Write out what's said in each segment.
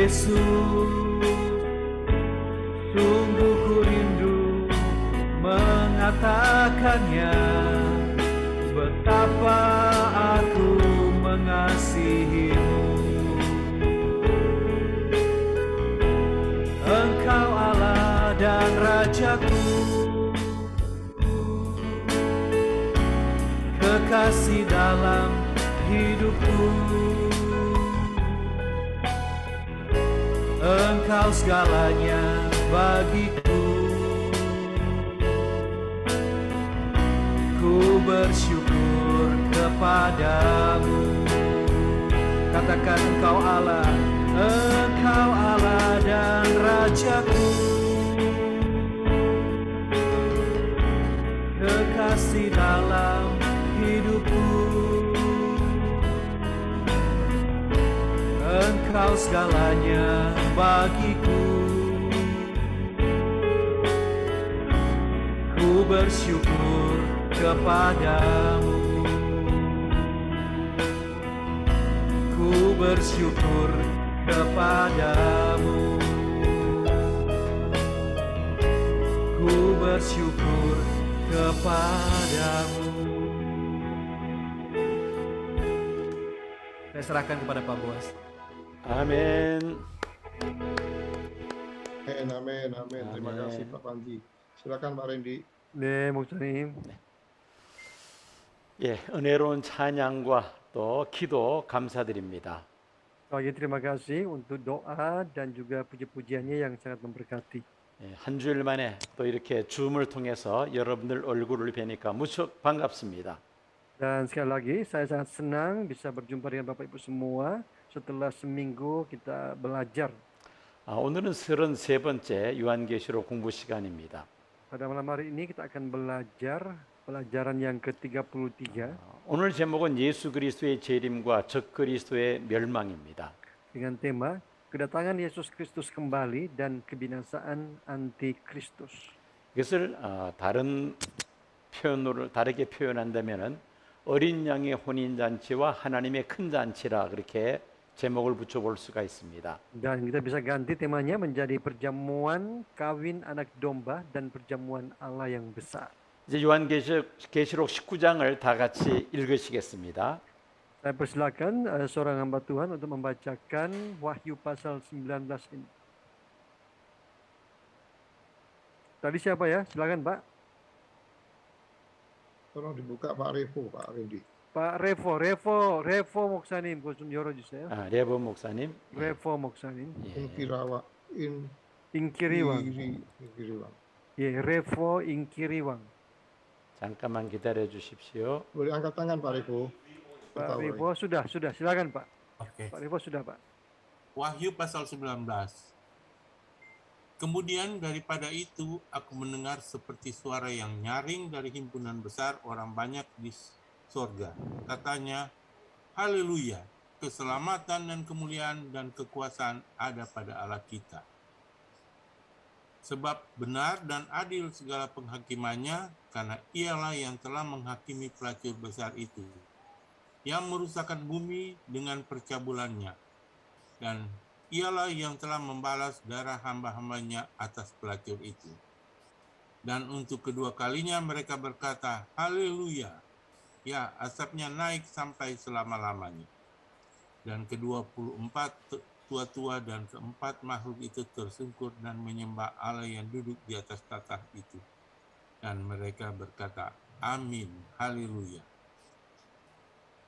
Yesus, sungguh ku rindu mengatakannya, betapa aku mengasihimu. Engkau Allah dan Rajaku, kekasih dalam hidupku. Engkau segalanya bagiku. Ku bersyukur kepadamu. Katakan Engkau Allah dan Rajaku, kekasih dalam hidupku. Engkau segalanya bagiku. Ku bersyukur kepadamu. Ku bersyukur kepadamu. Ku bersyukur kepadamu. Saya serahkan kepada Pak Boas. 아멘. 아멘. Terima kasih Pak Panji. Silakan Pak Randy. 네, 목사님. 예, 은혜로운 찬양과 또 기도 감사드립니다. Lagi terima kasih untuk doa dan juga puji-pujiannya yang sangat memberkati. 예, 한 주일 만에 또 이렇게 줌을 통해서 여러분들 얼굴을 뵈니까 무척 반갑습니다. Dan sekali lagi saya sangat senang bisa berjumpa dengan Bapak Ibu semua setelah seminggu kita belajar. 오늘은 33번째 요한계시록 공부 시간입니다. Pada malam hari ini kita akan belajar pelajaran yang ke-33 오늘 제목은 예수 그리스도의 재림과 적 그리스도의 멸망입니다. dengan tema kedatangan Yesus Kristus kembali dan kebinasaan antikristus. 이것을 다르게 표현한다면은 어린 양의 혼인 잔치와 하나님의 큰 잔치라 그렇게 제목을 붙여볼 수가 있습니다. Dan kita bisa ganti temanya menjadi perjamuan kawin anak domba dan perjamuan Allah yang besar. 이제 요한계시록 19장을 다 같이 읽으시겠습니다. Saya persilakan seorang hamba Tuhan untuk membacakan Wahyu pasal 19 ini. Tadi siapa ya? Silakan Pak. Tolong dibuka Pak Revo, Pak Randy. Pak Revo 목사님 그 좀 열어주세요. 레버 목사님. Revo 목사님. Inkiriwang. 예, Revo Inkiriwang. 잠깐만 기다려 주십시오. Boleh angkat tangan Pak Revo. Pak Revo sudah, silakan Pak. Oke. Pak Revo sudah Pak. Wahyu pasal 19. Kemudian daripada itu aku mendengar seperti suara yang nyaring dari himpunan besar orang banyak di sorga. Katanya, Haleluya, keselamatan dan kemuliaan dan kekuasaan ada pada Allah kita. Sebab benar dan adil segala penghakimannya, karena ialah yang telah menghakimi pelacur besar itu, yang merusakkan bumi dengan percabulannya, dan ialah yang telah membalas darah hamba-hambanya atas pelacur itu. Dan untuk kedua kalinya mereka berkata, Haleluya, ya asapnya naik sampai selama-lamanya. Dan ke-24 tua-tua dan keempat makhluk itu tersungkur dan menyembah Allah yang duduk di atas tahta itu. Dan mereka berkata, Amin, Haleluya.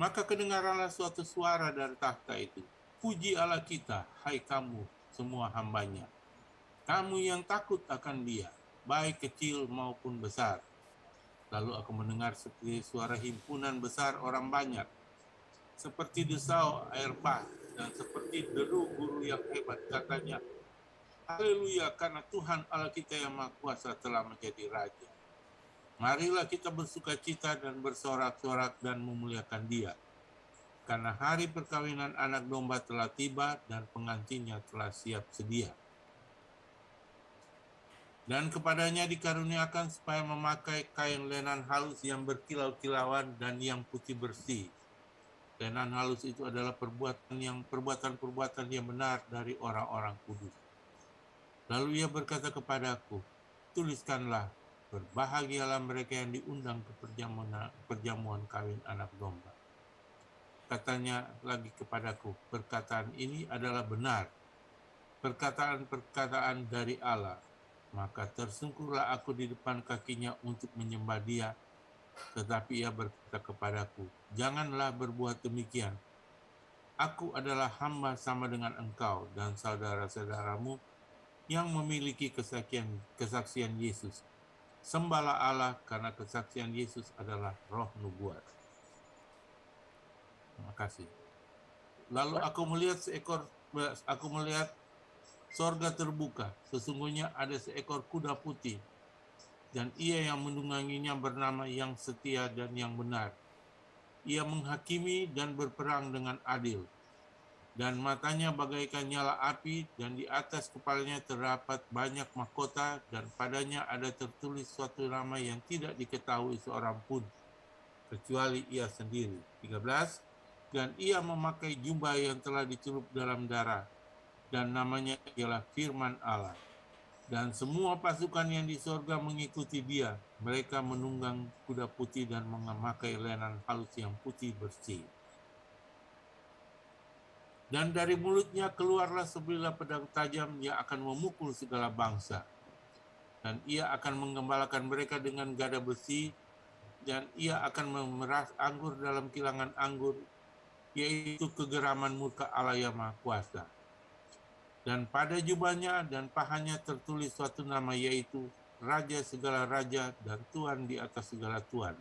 Maka kedengaranlah suatu suara dari tahta itu, Puji Allah kita, hai kamu semua hambanya. Kamu yang takut akan Dia, baik kecil maupun besar. Lalu aku mendengar seperti suara himpunan besar orang banyak, seperti desau air bah, dan seperti deru guru yang hebat, katanya, Haleluya, karena Tuhan Allah kita yang Maha Kuasa telah menjadi Raja. Marilah kita bersukacita dan bersorak-sorak dan memuliakan Dia. Karena hari perkawinan anak domba telah tiba dan pengantinnya telah siap sedia. Dan kepadanya dikaruniakan supaya memakai kain lenan halus yang berkilau-kilauan dan yang putih bersih. Lenan halus itu adalah perbuatan-perbuatan yang benar dari orang-orang kudus. Lalu ia berkata kepadaku, tuliskanlah, berbahagialah mereka yang diundang ke perjamuan kawin anak domba. Katanya lagi kepadaku, perkataan ini adalah benar, perkataan-perkataan dari Allah. Maka tersungkurlah aku di depan kakinya untuk menyembah dia. Tetapi ia berkata kepadaku, janganlah berbuat demikian. Aku adalah hamba sama dengan engkau dan saudara-saudaramu yang memiliki kesaksian Yesus. Sembahlah Allah karena kesaksian Yesus adalah roh nubuat. Terima kasih. Lalu aku melihat sorga terbuka. Sesungguhnya ada seekor kuda putih. Dan ia yang menungganginya bernama yang setia dan yang benar. Ia menghakimi dan berperang dengan adil. Dan matanya bagaikan nyala api, dan di atas kepalanya terdapat banyak mahkota, dan padanya ada tertulis suatu nama yang tidak diketahui seorang pun, kecuali ia sendiri. 13. Dan ia memakai jubah yang telah dicelup dalam darah, dan namanya ialah Firman Allah. Dan semua pasukan yang di sorga mengikuti dia. Mereka menunggang kuda putih dan memakai lenan halus yang putih bersih. Dan dari mulutnya keluarlah sebilah pedang tajam yang akan memukul segala bangsa. Dan ia akan menggembalakan mereka dengan gada besi, dan ia akan memeras anggur dalam kilangan anggur, yaitu kegeraman murka Allah yang Maha Kuasa. Dan pada jubahnya dan pahanya tertulis suatu nama, yaitu Raja segala raja dan Tuhan di atas segala Tuhan.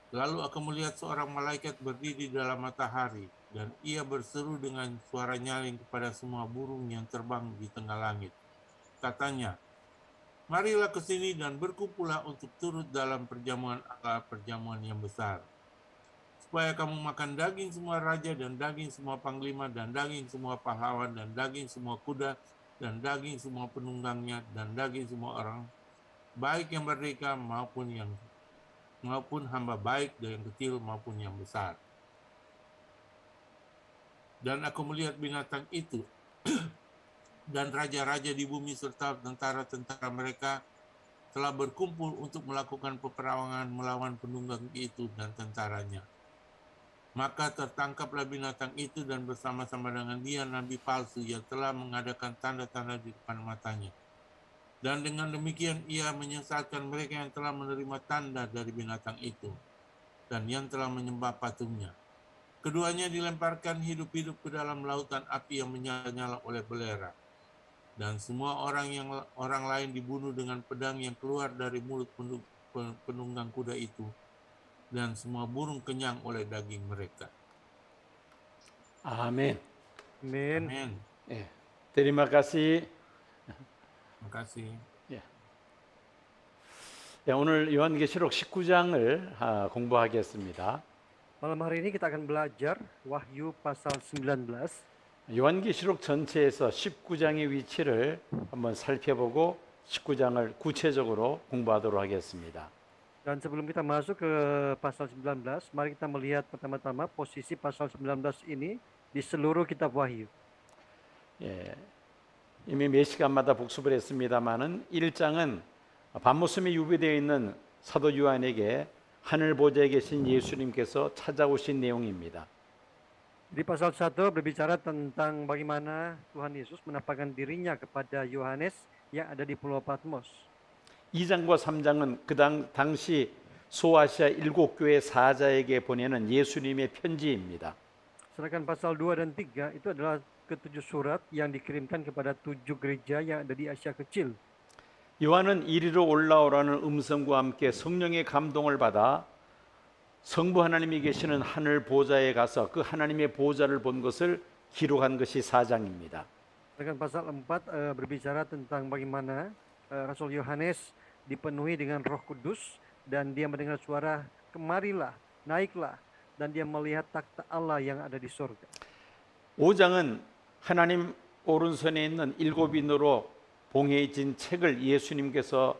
Lalu aku melihat seorang malaikat berdiri dalam matahari, dan ia berseru dengan suara nyaring kepada semua burung yang terbang di tengah langit. Katanya, marilah ke sini dan berkumpullah untuk turut dalam perjamuan Allah, perjamuan yang besar. Supaya kamu makan daging semua raja dan daging semua panglima dan daging semua pahlawan dan daging semua kuda dan daging semua penunggangnya dan daging semua orang, baik yang merdeka maupun hamba, baik yang kecil maupun yang besar. Dan aku melihat binatang itu dan raja-raja di bumi serta tentara-tentara mereka telah berkumpul untuk melakukan peperangan melawan penunggang itu dan tentaranya. Maka tertangkaplah binatang itu dan bersama-sama dengan dia nabi palsu yang telah mengadakan tanda-tanda di depan matanya. Dan dengan demikian ia menyesatkan mereka yang telah menerima tanda dari binatang itu dan yang telah menyembah patungnya. Keduanya dilemparkan hidup-hidup ke dalam lautan api yang menyala-nyala oleh belerang. Dan semua orang lain dibunuh dengan pedang yang keluar dari mulut penunggang kuda itu. Dan semua burung kenyang oleh daging mereka. 아멘. Amin. Amin. 예, terima kasih. Terima kasih. 예. 야, 오늘 요한계시록 19장을 공부하겠습니다. Malam hari ini kita akan belajar Wahyu pasal 19. 요한계시록 전체에서 19장의 위치를 한번 살펴보고 19장을 구체적으로 공부하도록 하겠습니다. Dan sebelum kita masuk ke pasal 19, mari kita melihat pertama-tama posisi pasal 19 ini di seluruh kitab Wahyu. 예, 이미 몇 시간마다 복습을 했습니다마는 1장은 밤모섬에 유배되어 있는 사도 요한에게 하늘 보좌에 계신 예수님께서 찾아오신 내용입니다. Di pasal 1 berbicara tentang bagaimana Tuhan Yesus menampakkan dirinya kepada Yohanes yang ada di Pulau Patmos. 2장과 3장은 그 당시 소아시아 7교회 사자에게 보내는 예수님의 편지입니다. Sedangkan pasal 2 dan 3 itu adalah ke-7 surat yang dikirimkan kepada 7 gereja yang ada di Asia Kecil. 요한은 이리로 올라오라는 음성과 함께 성령의 감동을 받아 성부 하나님이 계시는 하늘 보좌에 가서 그 하나님의 보좌를 본 것을 기록한 것이 4장입니다. Sedangkan pasal 4 berbicara tentang bagaimana Rasul Yohanes dipenuhi dengan Roh Kudus dan dia mendengar suara kemarilah, naiklah, dan dia melihat takhta Allah yang ada di surga. 5장은 하나님 오른손에 있는 7인으로 봉해진 책을 예수님께서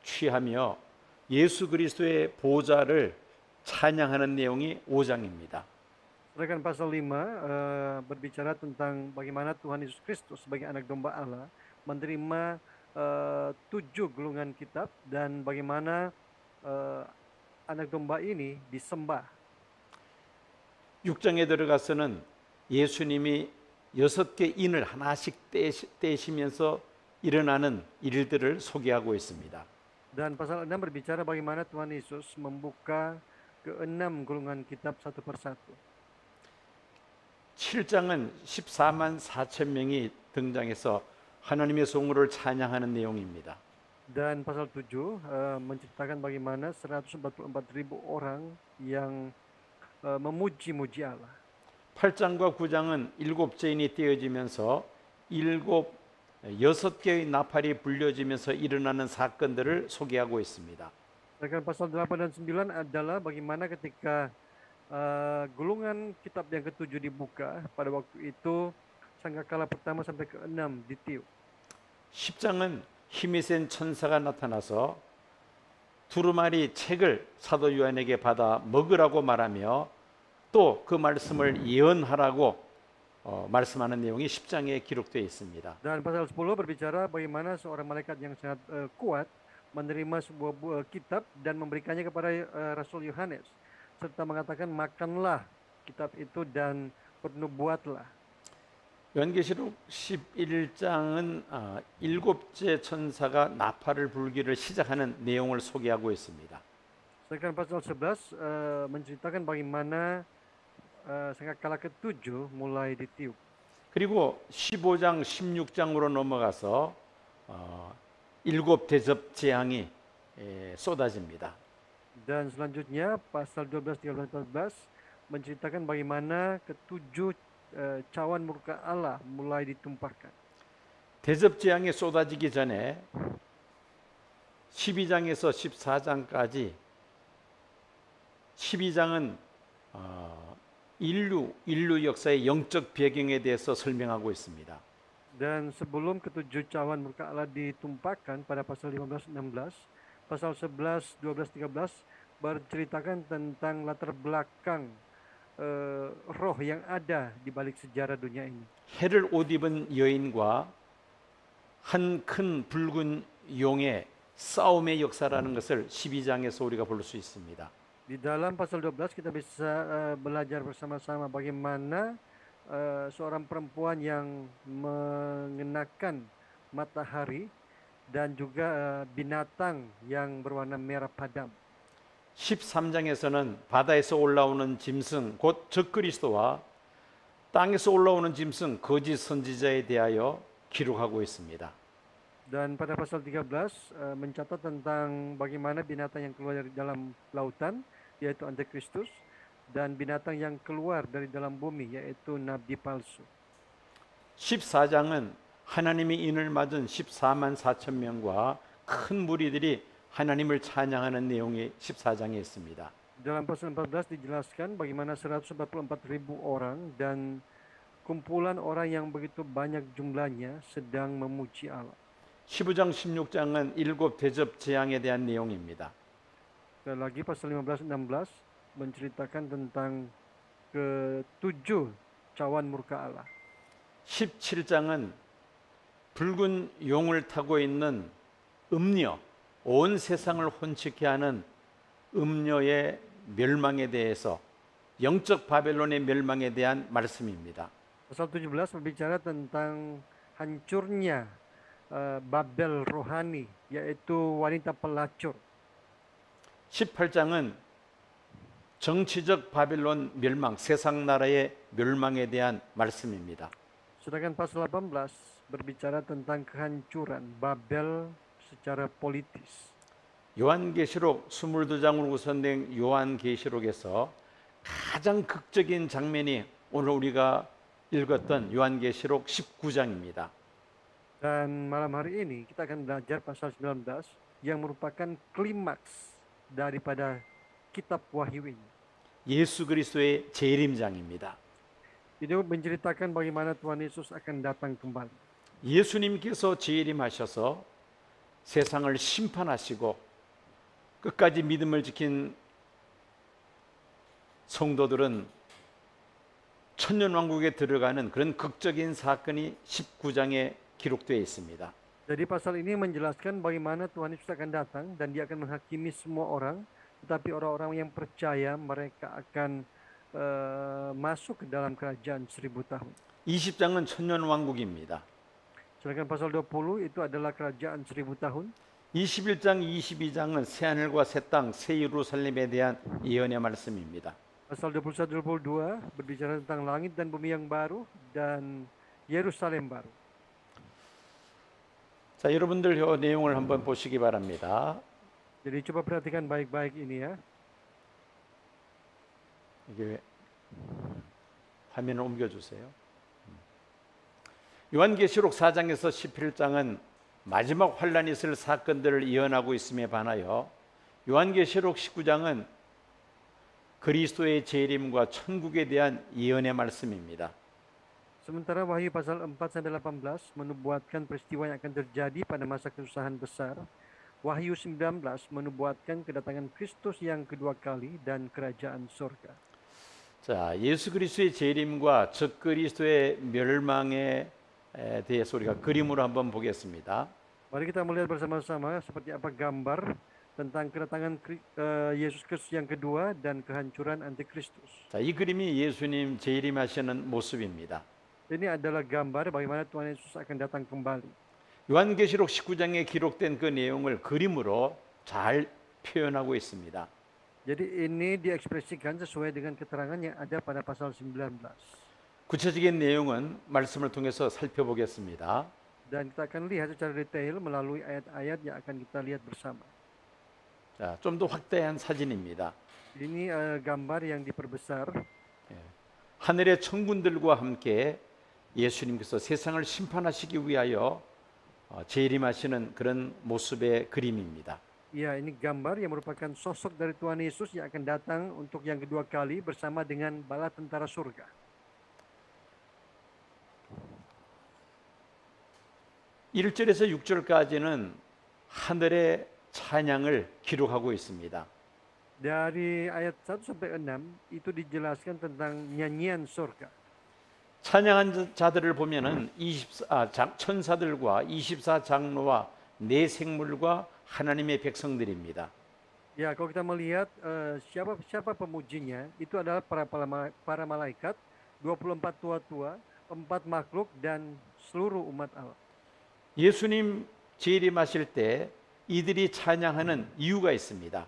취하며 예수 그리스도의 보좌를 찬양하는 내용이 5장입니다. Sedangkan pasal 5 berbicara tentang bagaimana Tuhan Yesus Kristus sebagai anak domba Allah menerima 7 gulungan kitab dan bagaimana anak domba ini disembah. 6장에 들어가서는 예수님이 6개 인을 하나씩 떼시면서 일어나는 일들을 소개하고 있습니다. Dan pasal 6 berbicara bagaimana Tuhan Yesus membuka ke-6 gulungan kitab satu persatu. 7장은 14만 4천 명이 등장해서 하나님의 성물을 찬양하는 내용입니다. Dan pasal 7 menceritakan bagaimana 144,000 orang yang memuji-muji Allah. 8장과 9장은 7제인이 떼어지면서 6개의 나팔이 불려지면서 일어나는 사건들을 소개하고 있습니다. Sedangkan pasal 8 dan 9 adalah bagaimana ketika gulungan kitab yang ke-7 dibuka, pada waktu itu sangkakala pertama sampai ke-6 ditiup. 10장은 힘이 센 천사가 나타나서 두루마리 책을 사도 요한에게 받아 먹으라고 말하며 또 그 말씀을 예언하라고 말씀하는 내용이 10장에 기록되어 있습니다. Dan pasal 10 berbicara bagaimana seorang malaikat yang sangat kuat menerima sebuah kitab dan memberikannya kepada Rasul Yohanes serta mengatakan makanlah kitab itu dan bernubuatlah. 요한계시록 11장은 7째 천사가 나팔을 불기를 시작하는 내용을 소개하고 있습니다. Sedangkan pasal 11 menceritakan bagaimana sangkakala ke-7 mulai ditiup. 그리고 15장, 16장으로 넘어가서 7 대접 재앙이 쏟아집니다. Dan selanjutnya pasal 12, 13, 14 menceritakan bagaimana ke-7 cawan murka Allah mulai ditumpahkan. 대접 재앙이 쏟아지기 전에 12장에서 14장까지 12장은 인류 역사의 영적 배경에 대해서 설명하고 있습니다. Dan sebelum ke-7 cawan murka Allah ditumpahkan pada pasal 15, 16, pasal 11, 12, 13 berceritakan tentang latar belakang roh yang ada di balik sejarah dunia ini. 해를 옷 입은 여인과 한 큰 붉은 용의 싸움의 역사라는 것을 12장에서 우리가 볼 수 있습니다. Di dalam pasal 12 kita bisa belajar bersama-sama bagaimana seorang perempuan yang mengenakan matahari dan juga binatang yang berwarna merah padam. 13장에서는 바다에서 올라오는 짐승 곧 적그리스도와 땅에서 올라오는 짐승 거짓 선지자에 대하여 기록하고 있습니다. Dan pada pasal 13 mencatat tentang bagaimana binatang yang keluar dari dalam lautan yaitu Antikristus dan binatang yang keluar dari dalam bumi yaitu nabi palsu. 14장은 하나님의 인을 맞은 14만 4천 명과 큰 무리들이 하나님을 찬양하는 내용이 14장에 있습니다. Dalam pasal 14 dijelaskan bagaimana 144,000 orang dan kumpulan orang yang begitu banyak jumlahnya sedang memuji Allah. 15장 16장은 7 대접 재앙에 대한 내용입니다. Dan lagi pasal 15 16 menceritakan tentang ke-7 cawan murka Allah. 17장은 붉은 용을 타고 있는 음녀, 온 세상을 혼치게 하는 음녀의 멸망에 대해서 영적 바벨론의 멸망에 대한 말씀입니다. Pasal 17 berbicara tentang hancurnya Babel rohani yaitu wanita pelacur. 18장은 정치적 바벨론 멸망, 세상 나라의 멸망에 대한 말씀입니다. Sedangkan pasal 18 berbicara tentang kehancuran Babel secara politis. 요한계시록 22장으로 구성된 요한계시록에서 가장 극적인 장면이 오늘 우리가 읽었던 요한계시록 19장입니다. Dan malam hari ini kita akan belajar pasal 19 yang merupakan klimaks daripada kitab Wahyu ini. 예수 그리스도의 재림장입니다. Ini menceritakan bagaimana Tuhan Yesus akan datang kembali. 예수님께서 재림하셔서 세상을 심판하시고 끝까지 믿음을 지킨 성도들은 천년왕국에 들어가는 그런 극적인 사건이 19장에 기록되어 있습니다. Jadi pasal ini menjelaskan bagaimana Tuhan Yesus akan datang dan dia akan menghakimi semua orang, tetapi orang-orang yang percaya mereka akan masuk ke dalam kerajaan 1000 tahun. 20장은 천년왕국입니다. Sedangkan pasal 20 itu adalah kerajaan 1000 tahun. 21장, 22장은 새하늘과 새 땅, 새 예루살렘에 대한 예언의 말씀입니다. Pasal 21-22 berbicara tentang langit dan bumi yang baru dan Yerusalem baru. 자, 여러분들 이 내용을 한번 보시기 바랍니다. Jadi coba perhatikan baik-baik ini ya. 이게 화면을 옮겨주세요. 요한계시록 4장에서 11장은 마지막 환란이 있을 사건들을 예언하고 있음에 반하여 요한계시록 19장은 그리스도의 재림과 천국에 대한 예언의 말씀입니다. Sementara Wahyu pasal 4-18 menubuatkan peristiwa yang akan terjadi pada masa kesusahan besar. Wahyu 19 menubuatkan kedatangan Kristus yang kedua kali dan kerajaan surga. 자, 예수 그리스도의 재림과 적그리스도의 멸망에 대해서 우리가 그림으로 한번 보겠습니다. Mari kita melihat bersama-sama seperti apa gambar tentang kedatangan Yesus Kristus yang kedua dan kehancuran antikristus. 자, 이 그림이 예수님 재림하시는 모습입니다. Ini adalah gambar bagaimana Tuhan Yesus akan datang kembali. 요한계시록 19장에 기록된 그 내용을 그림으로 잘 표현하고 있습니다. Jadi ini diekspresikan sesuai dengan keterangan yang ada pada pasal 19. 구체적인 내용은 말씀을 통해서 살펴보겠습니다. Dan kita akan lihat secara detail melalui ayat-ayat yang akan kita lihat bersama. 자, 좀 더 확대한 사진입니다. Ini gambar yang diperbesar. 하늘의 천군들과 함께 예수님께서 세상을 심판하시기 위하여 재림하시는 그런 모습의 그림입니다. Ya, ini gambar yang merupakan sosok dari Tuhan Yesus yang akan datang untuk yang kedua kali bersama dengan bala tentara surga. (1절에서 6절까지는) 하늘의 찬양을 기록하고 있습니다. Dari ayat 1 sampai 6 itu dijelaskan tentang nyanyian surga. 찬양한 자들을 보면은 천사들과 24장로와 네 생물과 하나님의 백성들입니다. Ya, kalau kita melihat siapa pemujinya, itu adalah para malaikat, 24 tua-tua, 4 makhluk dan seluruh umat Allah. 예수님 재림하실 때 이들이 찬양하는 이유가 있습니다.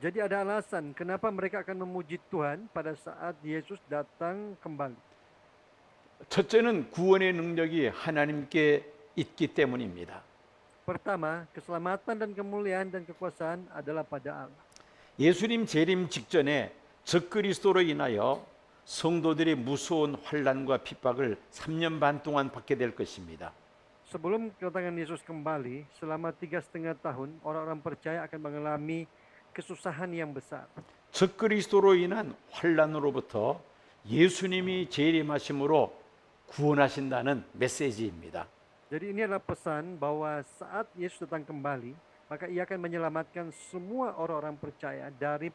Jadi ada alasan kenapa mereka akan memuji Tuhan pada saat Yesus datang kembali. 첫째는 구원의 능력이 하나님께 있기 때문입니다. Pertama, keselamatan dan kemuliaan dan kekuasaan adalah pada Allah. 예수님 재림 직전에 적그리스도로 인하여 성도들이 무서운 환난과 핍박을 3년 반 동안 받게 될 것입니다. Sebelum kedatangan Yesus kembali, selama 3,5 tahun, orang-orang percaya akan mengalami kesusahan yang besar. 적그리스도로 인한 환난으로부터 예수님이 재림하심으로 구원하신다는 메시지입니다. Jadi ini adalah pesan bahwa saat Yesus datang kembali, maka ia akan menyelamatkan semua orang-orang percaya dari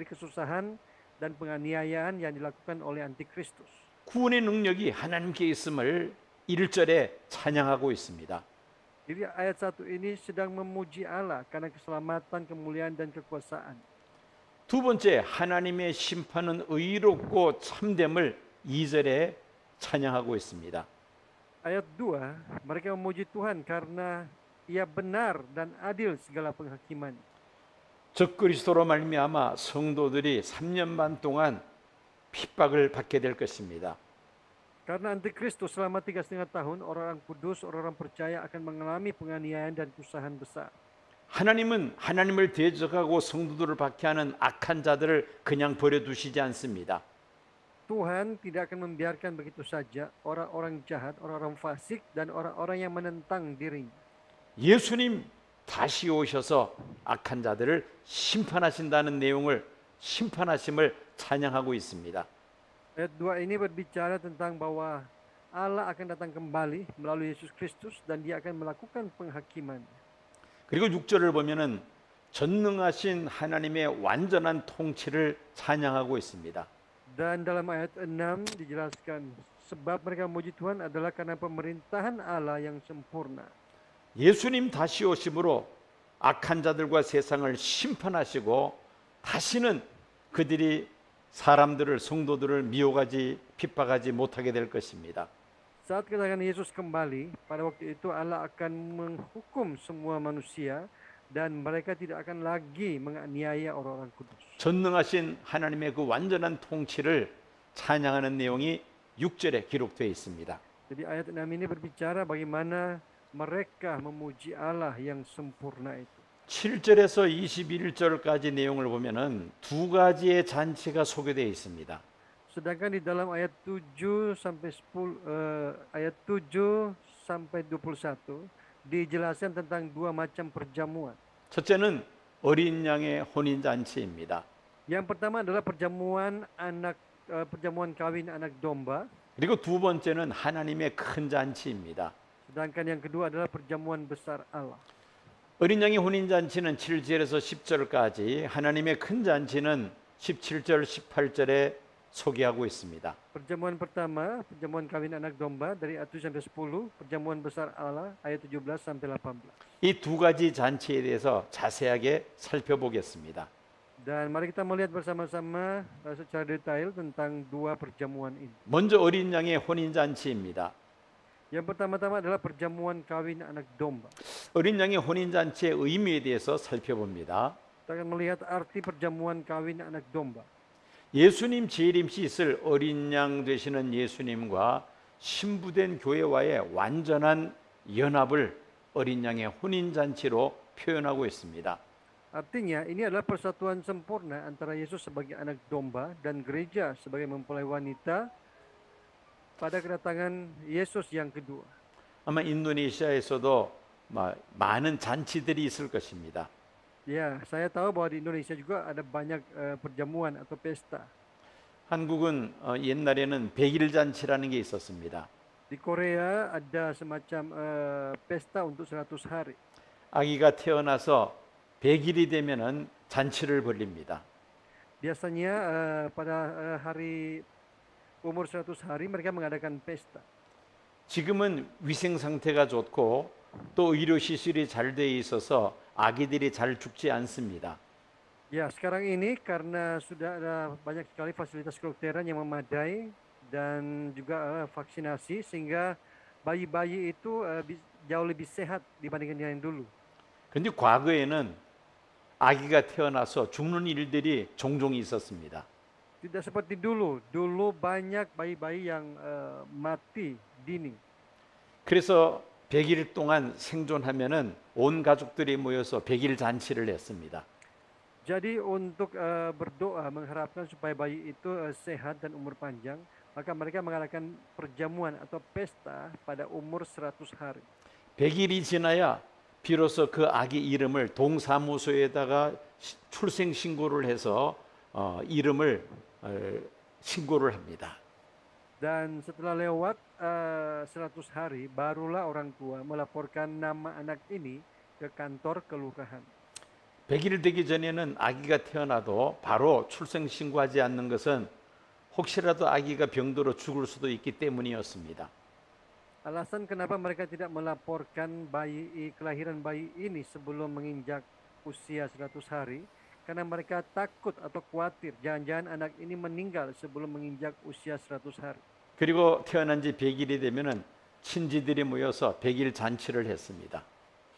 kesusahan dan penganiayaan yang dilakukan oleh antikristus. 구원의 능력이 하나님께 있음을 1절에 찬양하고 있습니다. Jadi ayat 1 ini sedang memuji Allah karena keselamatan, kemuliaan dan kekuasaan. 두 번째, 하나님의 심판은 의롭고 참됨을 2절에 찬양하고 있습니다. Ayat 2, mereka memuji Tuhan karena ia benar dan adil segala penghakiman. 적그리스도로 말미암아 성도들이 3년 반 동안 핍박을 받게 될 것입니다. Karena antikristus selama 3,5 tahun, orang-orang kudus, orang-orang percaya akan mengalami penganiayaan dan kesusahan besar. 하나님은 하나님을 대적하고 성도들을 박해하는 악한 자들을 그냥 버려두시지 않습니다. Tuhan tidak akan membiarkan begitu saja orang-orang jahat, orang-orang fasik, dan orang-orang yang menentang dirinya. 예수님 다시 오셔서 악한 자들을 심판하신다는 내용을 심판하심을 찬양하고 있습니다. Ayat 2 ini berbicara tentang bahwa Allah akan datang kembali melalui Yesus Kristus dan dia akan melakukan penghakiman. 그리고 6절을 보면은 전능하신 하나님의 완전한 통치를 찬양하고 있습니다. Dan dalam ayat 6 dijelaskan sebab mereka memuji Tuhan adalah karena pemerintahan Allah yang sempurna. 예수님 다시 오심으로 악한 자들과 세상을 심판하시고 다시는 그들이 사람들을 성도들을 미혹하지 핍박하지 못하게 될 것입니다. Saat kedatangan Yesus kembali, pada waktu itu Allah akan menghukum semua manusia dan mereka tidak akan lagi menganiaya orang-orang kudus. 전능하신 하나님의 그 완전한 통치를 찬양하는 내용이 6절에 기록되어 있습니다. Jadi ayat 6 ini berbicara bagaimana mereka memuji Allah yang sempurna itu. 7절에서 21절까지 내용을 보면은 두 가지의 잔치가 소개되어 있습니다. Sedangkan di dalam ayat 7 sampai 10 ayat 7 sampai 21 dijelaskan tentang dua macam perjamuan. 첫째는 어린 양의 혼인 잔치입니다. Yang pertama adalah perjamuan kawin anak domba, 그리고 두 번째는 하나님의 큰 잔치입니다. sedangkan yang kedua adalah perjamuan besar Allah. 어린 양의 혼인 잔치는 7절에서 10절까지, 하나님의 큰 잔치는 17절, 18절에 소개하고 있습니다. Perjamuan pertama, perjamuan kawin anak domba dari ayat 7 sampai 10, perjamuan besar Allah ayat 17 sampai 18. 이 두 가지 잔치에 대해서 자세하게 살펴보겠습니다. Dan mari kita melihat bersama-sama secara detail tentang dua perjamuan ini. 먼저 어린 양의 혼인 잔치입니다. Yang pertama-tama adalah perjamuan kawin anak domba. 어린 양의 혼인 잔치의 의미에 대해서 살펴봅니다. Kita akan melihat arti perjamuan kawin anak domba. 예수님 재림시 있을 어린 양 되시는 예수님과 신부된 교회와의 완전한 연합을 어린 양의 혼인 잔치로 표현하고 있습니다. Artinya ini adalah persatuan sempurna antara Yesus sebagai anak domba dan gereja sebagai mempelai wanita pada kedatangan Yesus yang kedua. 아마 인도네시아에서도 많은 잔치들이 있을 것입니다. Ya, saya tahu bahwa di Indonesia juga ada banyak perjamuan atau pesta. 한국은 옛날에는 백일 잔치라는 게 있었습니다. Di Korea ada semacam pesta untuk 100 hari. 아기가 태어나서 100일이 되면은 잔치를 벌립니다. Biasanya pada hari umur 100 hari mereka mengadakan pesta. 지금은 위생 상태가 좋고 또 의료 시설이 잘 돼 있어서 아기들이 잘 죽지 않습니다. Ya, sekarang ini karena sudah ada banyak sekali fasilitas kedokteran yang memadai dan juga vaksinasi sehingga bayi-bayi itu jauh lebih sehat dibandingkan yang dulu. 근데 과거에는 아기가 태어나서 죽는 일들이 종종 있었습니다. Tidak seperti dulu. Dulu banyak bayi-bayi yang mati dini. 그래서 100일 동안 생존하면은 온 가족들이 모여서 100일 잔치를 했습니다. Jadi untuk berdoa mengharapkan supaya bayi itu sehat dan umur panjang, maka mereka mengadakan perjamuan atau pesta pada umur 100 hari. 100일이 지나야 비로소 그 아기 이름을 동사무소에다가 출생 신고를 해서 이름을 신고를 합니다. Dan setelah lewat 100 hari, barulah orang tua melaporkan nama anak ini ke kantor kelurahan. 100일 되기 전에는 아기가 태어나도 바로 출생 신고하지 않는 것은 혹시라도 아기가 병들어 죽을 수도 있기 때문이었습니다. Alasan kenapa mereka tidak melaporkan kelahiran bayi ini sebelum menginjak usia 100 hari, karena mereka takut atau khawatir jangan-jangan anak ini meninggal sebelum menginjak usia 100 hari. 그리고 태어난 지 100일이 되면은 친지들이 모여서 100일 잔치를 했습니다.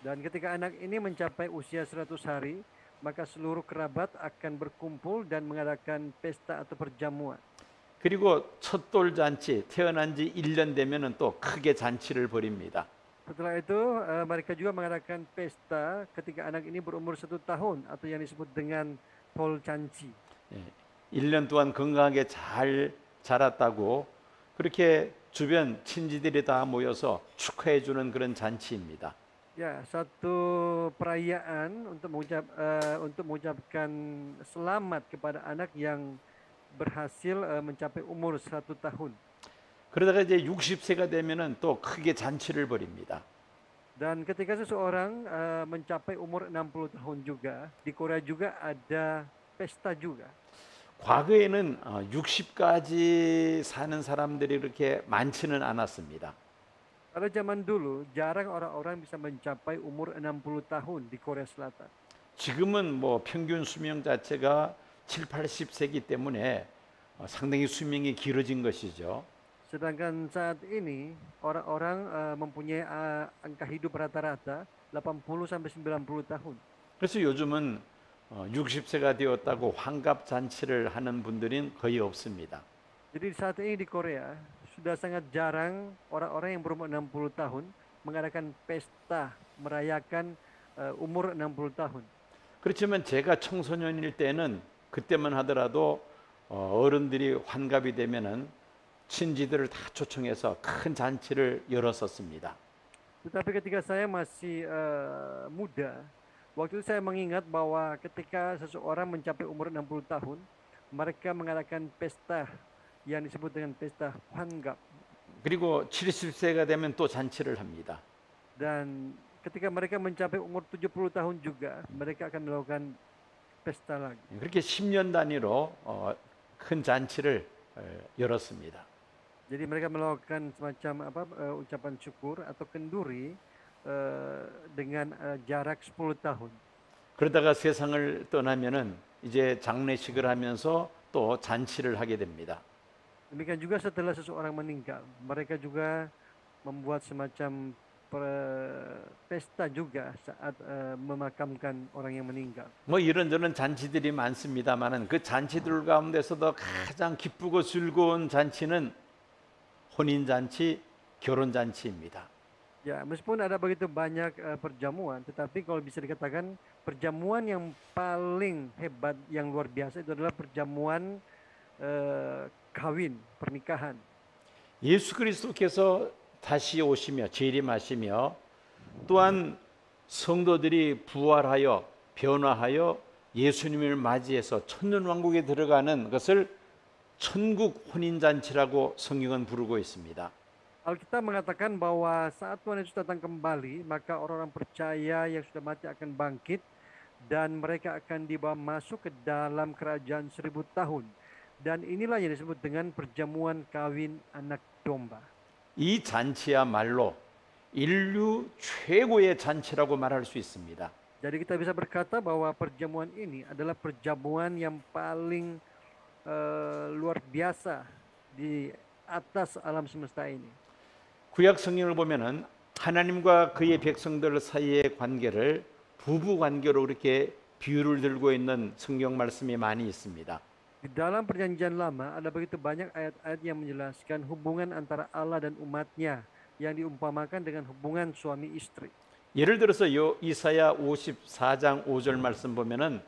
Dan ketika anak ini mencapai usia 100 hari, maka seluruh kerabat akan berkumpul dan mengadakan pesta atau perjamuan. 그리고 첫돌 잔치, 태어난 지 1년 되면은 또 크게 잔치를 벌입니다. Setelah itu mereka juga mengadakan pesta ketika anak ini berumur 1 tahun atau yang disebut dengan tol canci. 1년 동안 건강하게 잘 자랐다고 그렇게 주변 친지들이 다 모여서 축하해 주는 그런 잔치입니다. Ya, satu perayaan untuk mengucapkan selamat kepada anak yang berhasil mencapai umur 1 tahun. 그러다가 이제 60세가 되면은 또 크게 잔치를 벌입니다. Dan ketika seseorang mencapai umur 60 tahun juga, di Korea juga ada pesta juga. 과거에는 60까지 사는 사람들이 그렇게 많지는 않았습니다. Pada zaman dulu, jarang orang-orang bisa mencapai umur 60 tahun di Korea Selatan. 지금은 뭐 평균 수명 자체가 7, 80세기 때문에 상당히 수명이 길어진 것이죠. Sedangkan saat ini, orang-orang mempunyai angka hidup rata-rata 80 sampai 90 tahun. 그래서 요즘은 60세가 되었다고 환갑 잔치를 하는 분들은 거의 없습니다. Jadi saat ini di Korea sudah sangat jarang orang-orang yang berumur 60 tahun mengadakan pesta merayakan umur 60 tahun. 그렇지만 제가 청소년일 때는 그때만 하더라도 어른들이 환갑이 되면은 친지들을 다 초청해서 큰 잔치를 열었었습니다. Tetapi ketika saya masih muda, waktu itu saya mengingat bahwa ketika seseorang mencapai umur 60 tahun, mereka mengadakan pesta yang disebut dengan pesta Hwangap. 그리고 70세가 되면 또 잔치를 합니다. Dan ketika mereka mencapai umur 70 tahun juga, mereka akan melakukan pesta lagi. 그렇게 10년 단위로 큰 잔치를 열었습니다. Jadi mereka melakukan semacam ucapan syukur atau kenduri dengan jarak 10 tahun. 그러다가 세상을 떠나면은 이제 장례식을 하면서 또 잔치를 하게 됩니다. Demikian juga setelah seseorang meninggal, mereka juga membuat semacam pesta juga saat memakamkan orang yang meninggal. 뭐 이런저런 잔치들이 많습니다만은 그 잔치들 가운데서도 가장 기쁘고 즐거운 잔치는 혼인 잔치, 결혼 잔치입니다. Ya, meskipun ada begitu banyak perjamuan, tetapi kalau bisa dikatakan perjamuan yang paling hebat, yang luar biasa itu adalah perjamuan kawin, pernikahan. 예수 그리스도께서 다시 오시며 재림하시며 또한 성도들이 부활하여 변화하여 예수님을 맞이해서 천년왕국에 들어가는 것을 천국 혼인잔치라고 성경은 부르고 있습니다. Alkitab mengatakan bahwa saat Tuhan Yesus datang kembali, maka orang-orang percaya yang sudah mati akan bangkit dan mereka akan dibawa masuk ke dalam kerajaan 1000 tahun. Dan inilah yang disebut dengan perjamuan kawin anak domba. 이 잔치야말로 인류 최고의 잔치라고 말할 수 있습니다. Jadi kita bisa berkata bahwa perjamuan ini adalah perjamuan yang paling luar biasa di atas alam semesta ini. 구약 성경을 보면은 하나님과 그의 백성들 사이의 관계를 부부 관계로 그렇게 비유를 들고 있는 성경 말씀이 많이 있습니다. Di dalam perjanjian lama ada begitu banyak ayat-ayat yang menjelaskan hubungan antara Allah dan umatnya yang diumpamakan dengan hubungan suami istri. 예를 들어서 이사야 54장 5절 말씀 보면은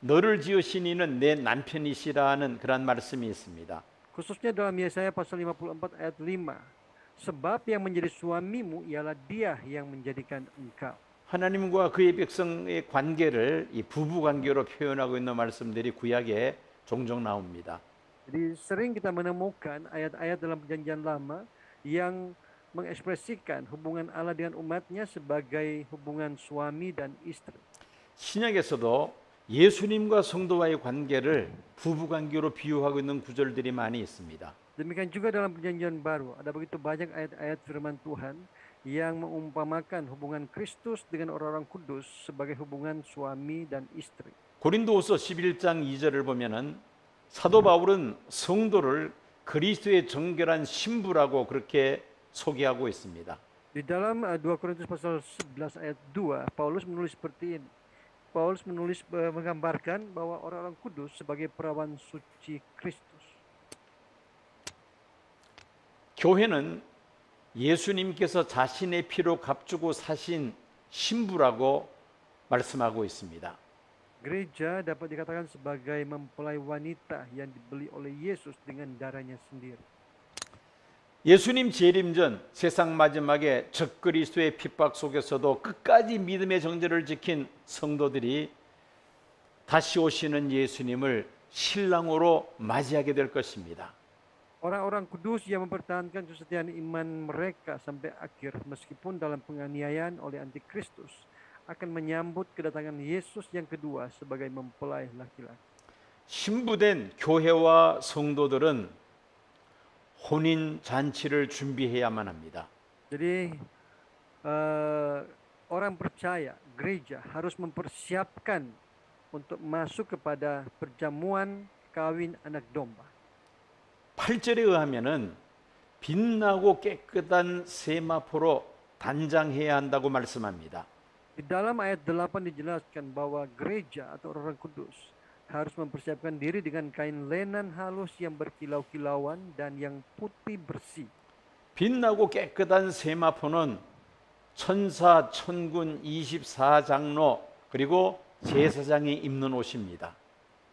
너를 지으신 이는 내 남편이시라는 그런 말씀이 있습니다. Khususnya dalam Yesaya pasal 54 ayat 5. Sebab yang menjadi suamimu ialah dia yang menjadikan engkau. 하나님과 그의 백성의 관계를 이 부부 관계로 표현하고 있는 말씀들이 구약에 종종 나옵니다. Jadi sering kita menemukan ayat-ayat dalam perjanjian lama yang mengekspresikan hubungan Allah dengan umatnya sebagai hubungan suami dan istri. 신약에서도 예수님과 성도와의 관계를 부부 관계로 비유하고 있는 구절들이 많이 있습니다. Demikian juga dalam perjanjian baru ada begitu banyak ayat-ayat firman Tuhan yang mengumpamakan hubungan Kristus dengan orang-orang kudus sebagai hubungan suami dan istri. 고린도후서 11장 2절을 보면은 사도 바울은 성도를 그리스도의 정결한 신부라고 그렇게 소개하고 있습니다. Di dalam 2 Korintus pasal 11 ayat 2, Paulus menulis seperti ini. Paulus menulis menggambarkan bahwa orang-orang kudus sebagai perawan suci Kristus. 교회는 예수님께서 자신의 피로 값주고 사신 신부라고 말씀하고 있습니다. Gereja dapat dikatakan sebagai mempelai wanita yang dibeli oleh Yesus dengan darahnya sendiri. 예수님 재림 전 세상 마지막에 적그리스도의 핍박 속에서도 끝까지 믿음의 정절을 지킨 성도들이 다시 오시는 예수님을 신랑으로 맞이하게 될 것입니다. Orang-orang kudus yang mempertahankan kesetiaan iman mereka sampai akhir meskipun dalam penganiayaan oleh antikristus akan menyambut kedatangan Yesus yang kedua sebagai mempelai laki-laki. 신부된 교회와 성도들은 혼인 잔치를 준비해야만 합니다. Jadi orang percaya, gereja harus mempersiapkan untuk masuk kepada perjamuan kawin anak domba. 8절에 의하면은 빛나고 깨끗한 세마포로 단장해야 한다고 말씀합니다. Di dalam ayat 8 dijelaskan bahwa gereja atau orang kudus harus mempersiapkan diri dengan kain lenan halus yang berkilau-kilauan dan yang putih bersih. 빛나고 깨끗한 세마포는 천사, 천군, 24장로 그리고 제사장이 입는 옷입니다.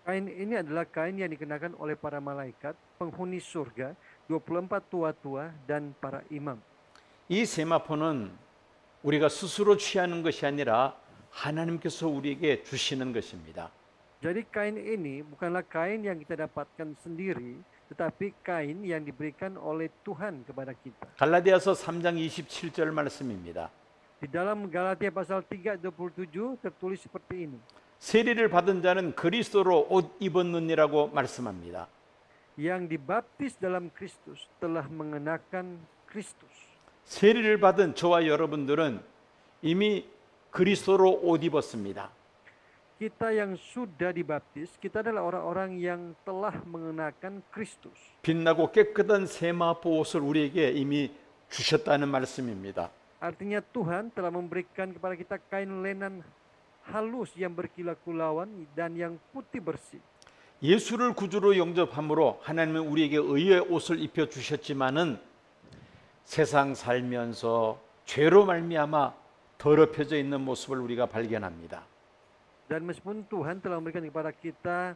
Kain ini adalah kain yang dikenakan oleh para malaikat, penghuni surga, 24 tua-tua dan para imam. 이 세마포는 우리가 스스로 취하는 것이 아니라 하나님께서 우리에게 주시는 것입니다. Jadi kain ini bukanlah kain yang kita dapatkan sendiri, tetapi kain yang diberikan oleh Tuhan kepada kita. 갈라디아서 3장 27절 말씀입니다. Di dalam Galatia pasal 3:27 tertulis seperti ini. 세리를 받은 자는 그리스도로 옷 입었느니라고 말씀합니다. Yang dibaptis dalam Kristus telah mengenakan Kristus. 세리를 받은 저와 여러분들은 이미 그리스도로 옷 입었습니다. Kita yang sudah dibaptis, kita adalah orang-orang yang telah mengenakan Kristus. 빛나고 깨끗한 세마포 옷을 우리에게 이미 주셨다는 말씀입니다. Artinya Tuhan telah memberikan kepada kita kain lenan halus yang berkilau-kilauan dan yang putih bersih. 예수를 구주로 영접함으로 하나님은 우리에게 의의 옷을 입혀 주셨지만은 세상 살면서 죄로 말미암아 더럽혀져 있는 모습을 우리가 발견합니다. Dan meskipun Tuhan telah memberikan kepada kita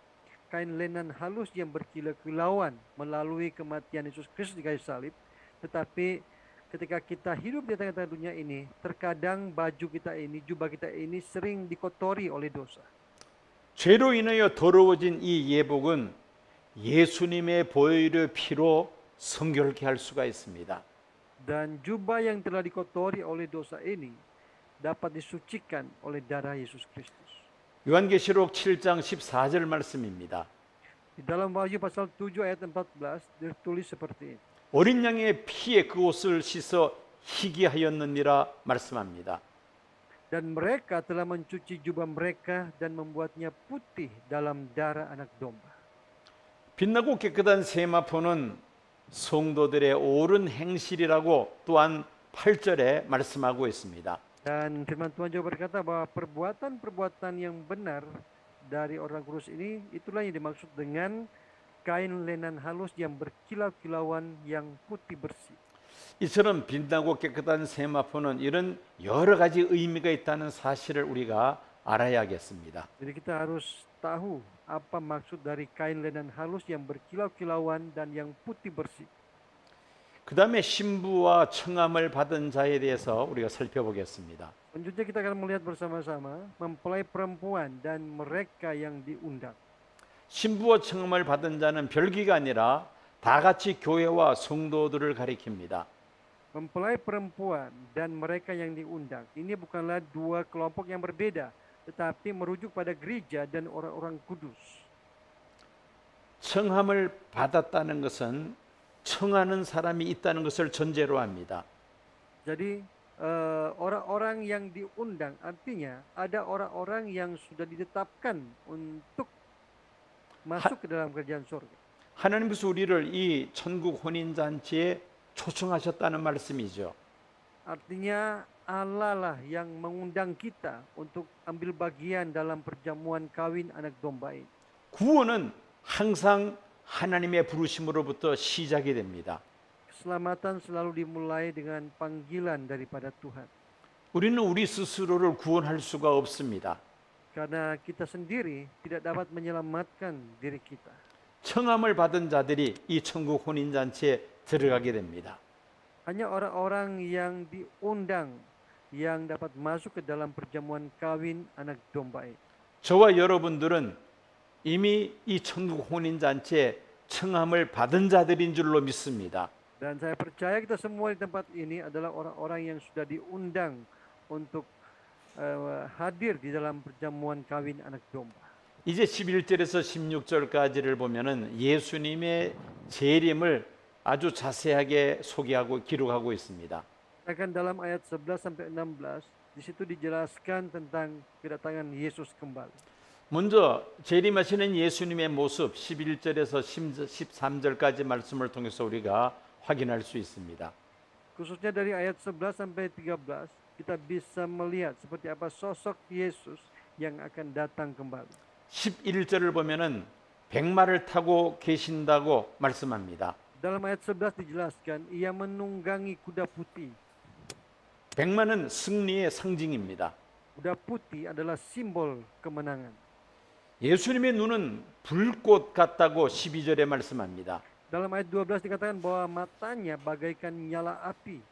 kain lenan halus yang berkilau-kilauan melalui kematian Yesus Kristus di kayu salib, tetapi ketika kita hidup di tengah-tengah dunia ini, terkadang baju kita ini, jubah kita ini sering dikotori oleh dosa. 죄로 인하여 더러워진 이 예복은 예수님의 보혈의 피로 성결케 할 수가 있습니다. Dan jubah yang telah dikotori oleh dosa ini dapat disucikan oleh darah Yesus Kristus. 요한계시록 7장 14절 말씀입니다. Di dalam Wahyu pasal 7 ayat 14 tertulis seperti ini. 어린 양의 피에 그 옷을 씻어 희게 하였느니라 말씀합니다. Dan mereka telah mencuci jubah mereka dan membuatnya putih dalam darah anak domba. 빛나고 깨끗한 세마포는 성도들의 옳은 행실이라고 또한 8절에 말씀하고 있습니다. Dan firman Tuhan juga berkata bahwa perbuatan-perbuatan yang benar dari orang kudus ini, itulah yang dimaksud dengan kain lenan halus yang berkilau-kilauan yang putih bersih. 이처럼 빛나고 깨끗한 세마포는 이런 여러 가지 의미가 있다는 사실을 우리가 알아야겠습니다. Jadi kita harus tahu apa maksud dari kain lenan halus yang berkilau-kilauan dan yang putih bersih. 그 다음에 신부와 청함을 받은 자에 대해서 우리가 살펴보겠습니다. Selanjutnya kita akan melihat bersama-sama mempelai perempuan dan mereka yang diundang. 신부와 청함을 받은 자는 별기가 아니라 다 같이 교회와 성도들을 가리킵니다. Mempelai perempuan dan mereka yang diundang. Ini bukanlah dua kelompok yang berbeda, tetapi merujuk pada gereja dan orang-orang kudus. 청함을 받았다는 것은 청하는 사람이 있다는 것을 전제로 합니다. Jadi orang-orang yang diundang artinya ada orang-orang yang sudah ditetapkan untuk masuk ke dalam kerajaan surga. 하나님께서 우리를 이 천국 혼인 잔치에 초청하셨다는 말씀이죠. Artinya Allah lah yang mengundang kita untuk ambil bagian dalam perjamuan kawin anak domba ini. 구원은 항상 하나님의 부르심으로부터 시작이 됩니다. Keselamatan selalu dimulai dengan panggilan daripada Tuhan. 우리는 우리 스스로를 구원할 수가 없습니다. Karena kita sendiri tidak dapat menyelamatkan diri kita. 청함을 받은 자들이 이 천국 혼인 잔치에 들어가게 됩니다. Hanya orang-orang yang diundang yang dapat masuk ke dalam perjamuan kawin anak domba ini. 저와 여러분들은 이미 이 천국 혼인 잔치에 청함을 받은 자들인 줄로 믿습니다. Dan saya percaya kita semua di tempat ini adalah orang-orang yang sudah diundang untuk hadir di dalam perjamuan kawin anak domba. 이제 11절에서 16절까지를 보면은 예수님의 재림을 아주 자세하게 소개하고 기록하고 있습니다. Akan dalam ayat 11 sampai 16 di situ dijelaskan tentang kedatangan Yesus kembali. 먼저 재림하시는 예수님의 모습 11절에서 13절까지 말씀을 통해서 우리가 확인할 수 있습니다. Khususnya dari ayat 11 sampai 13 kita bisa melihat seperti apa sosok Yesus yang akan datang kembali. 11절을 보면은 백마를 타고 계신다고 말씀합니다. Dalam ayat 11 dijelaskan ia menunggangi kuda putih. 백마는 승리의 상징입니다. Kuda putih adalah simbol kemenangan. 예수님의 눈은 불꽃 같다고 12절에 말씀합니다. Dalam ayat 12 dikatakan bahwa matanya bagaikan nyala api.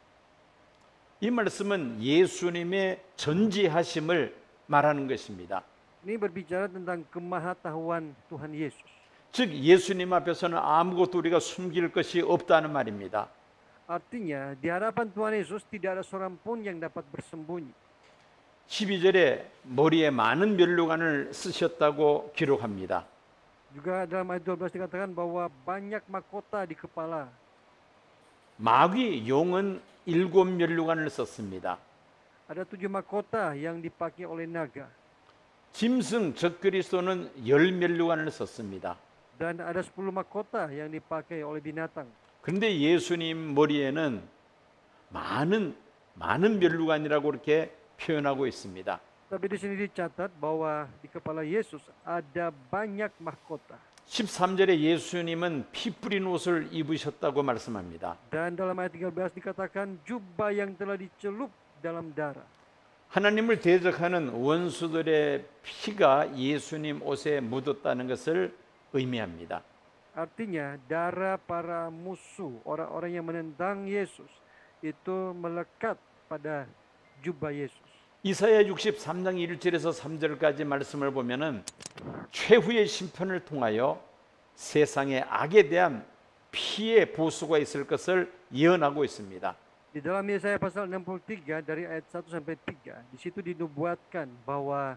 이 말씀은 예수님의 전지하심을 말하는 것입니다. Ini berbicara tentang kemahatauan Tuhan Yesus. 즉 예수님 앞에서는 아무것도 우리가 숨길 것이 없다는 말입니다. Artinya di hadapan Tuhan Yesus tidak ada seorang pun yang dapat bersembunyi. 12절에 머리에 많은 면류관을 쓰셨다고 기록합니다. Juga dalam ayat 12 dikatakan bahwa banyak mahkota di kepala. 마귀 용은 7 면류관을 썼습니다. Ada 7 mahkota yang dipakai oleh naga. 짐승 적그리스도는 10 면류관을 썼습니다. Dan ada 10 mahkota yang dipakai oleh binatang. 그런데 예수님 머리에는 많은 면류관이라고 이렇게 표현하고 있습니다. Tapi di sini dicatat bahwa di kepala Yesus ada banyak mahkota. 13절에 예수님은 피 뿌린 옷을 입으셨다고 말씀합니다. Dan dalam ayat 13 dikatakan jubah yang telah dicelup dalam darah. 하나님을 대적하는 원수들의 피가 예수님 옷에 묻었다는 것을 의미합니다. Artinya darah para musuh, orang-orang yang menentang Yesus itu melekat pada jubah Yesus. 이사야 63장 1절에서 3절까지 말씀을 보면은 최후의 심판을 통하여 세상의 악에 대한 피의 보수가 있을 것을 예언하고 있습니다. Di dalam Yesaya pasal 63 dari ayat 1 sampai 3 di situ dinubuatkan bahwa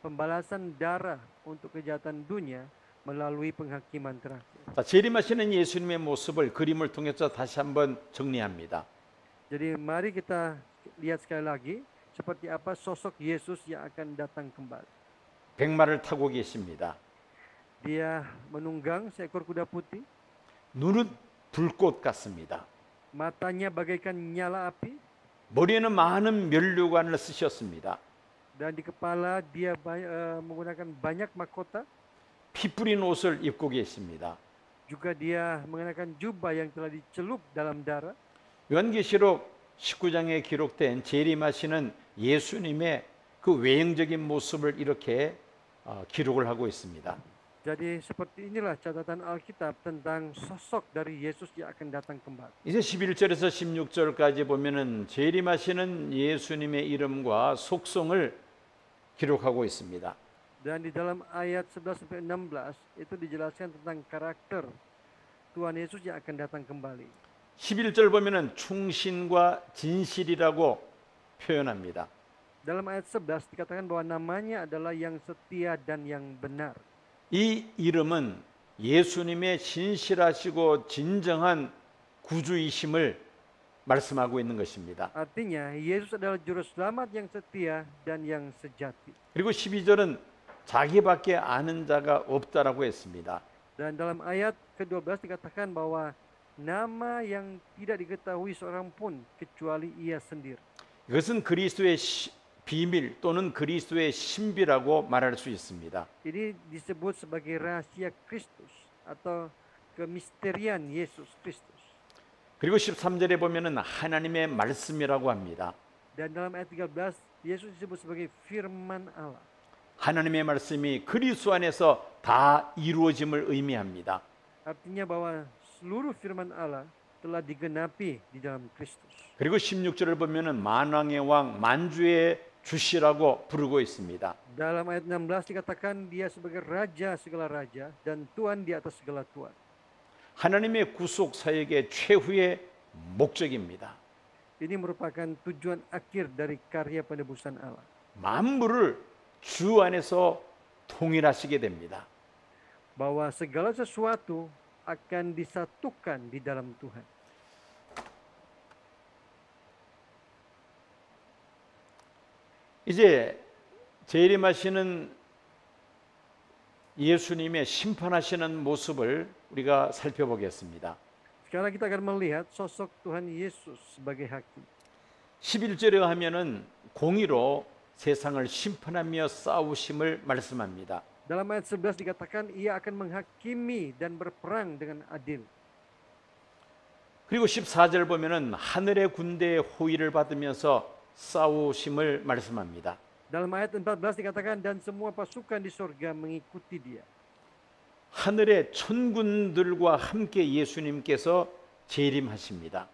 pembalasan darah untuk kejahatan dunia melalui penghakiman terakhir. 자, 재림하시는 예수님의 모습을 그림을 통해서 다시 한번 정리합니다. Jadi mari kita lihat sekali lagi seperti apa sosok Yesus yang akan datang kembali. 백마를 타고 계십니다. Dia menunggang seekor kuda putih, 눈은 불꽃 같습니다. matanya bagaikan nyala api, 머리에는 많은 면류관을 쓰셨습니다. dan di kepala dia menggunakan banyak mahkota. 피 뿌린 옷을 입고 계십니다. Juga dia mengenakan jubah yang telah dicelup dalam darah. 요한계시록 19장에 기록된 재림하시는 예수님의 그 외형적인 모습을 이렇게 기록을 하고 있습니다. Jadi seperti inilah catatan Alkitab tentang sosok dari Yesus yang akan datang kembali. 이제 11절에서 16절까지 보면은 재림하시는 예수님의 이름과 속성을 기록하고 있습니다. Dan di dalam ayat 11 sampai 16 itu dijelaskan tentang karakter Tuhan Yesus yang akan datang kembali. 11절 보면은 충신과 진실이라고 표현합니다. Dalam ayat 11 dikatakan bahwa namanya adalah yang setia dan yang benar. 이 이름은 예수님의 신실하시고 진정한 구주이심을 말씀하고 있는 것입니다. Artinya Yesus adalah juru selamat yang setia dan yang sejati. 그리고 12절은 자기밖에 아는 자가 없다라고 했습니다. Dan dalam ayat ke-12 dikatakan bahwa nama yang tidak diketahui seorang pun kecuali ia sendiri. 이것은 그리스도의 비밀 또는 그리스도의 신비라고 말할 수 있습니다. Ini disebut sebagai rahasia Kristus atau kemisterian Yesus Kristus. 그리고 13절에 보면은 하나님의 말씀이라고 합니다. Dan dalam ayat 13 Yesus disebut sebagai firman Allah. 하나님의 말씀이 그리스도 안에서 다 이루어짐을 의미합니다. Artinya bahwa seluruh firman Allah telah digenapi di dalam Kristus. 그리고 16절을 보면은 만왕의 왕 만주의 주시라고 부르고 있습니다. Dalam ayat 16 dikatakan dia sebagai raja segala raja dan Tuhan di atas segala tuan. 하나님의 구속 사역의 최후의 목적입니다. Ini merupakan tujuan akhir dari karya penebusan Allah. 만물을 주 안에서 통일하시게 됩니다. bahwa segala sesuatu akan disatukan di dalam Tuhan. 이제 재림하시는 예수님의 심판하시는 모습을 우리가 살펴보겠습니다. Sekarang kita akan melihat sosok Tuhan Yesus sebagai hakim. 11절에 하면은 공의로 세상을 심판하며 싸우심을 말씀합니다. Dalam ayat 11 dikatakan ia akan menghakimi dan berperang dengan adil. 그리고 14절 보면은 하늘의 군대의 호위를 받으면서 싸우심을 말씀합니다. Dalam ayat 14 dikatakan dan semua pasukan di surga mengikuti dia. 하늘의 천군들과 함께 예수님께서 재림하십니다.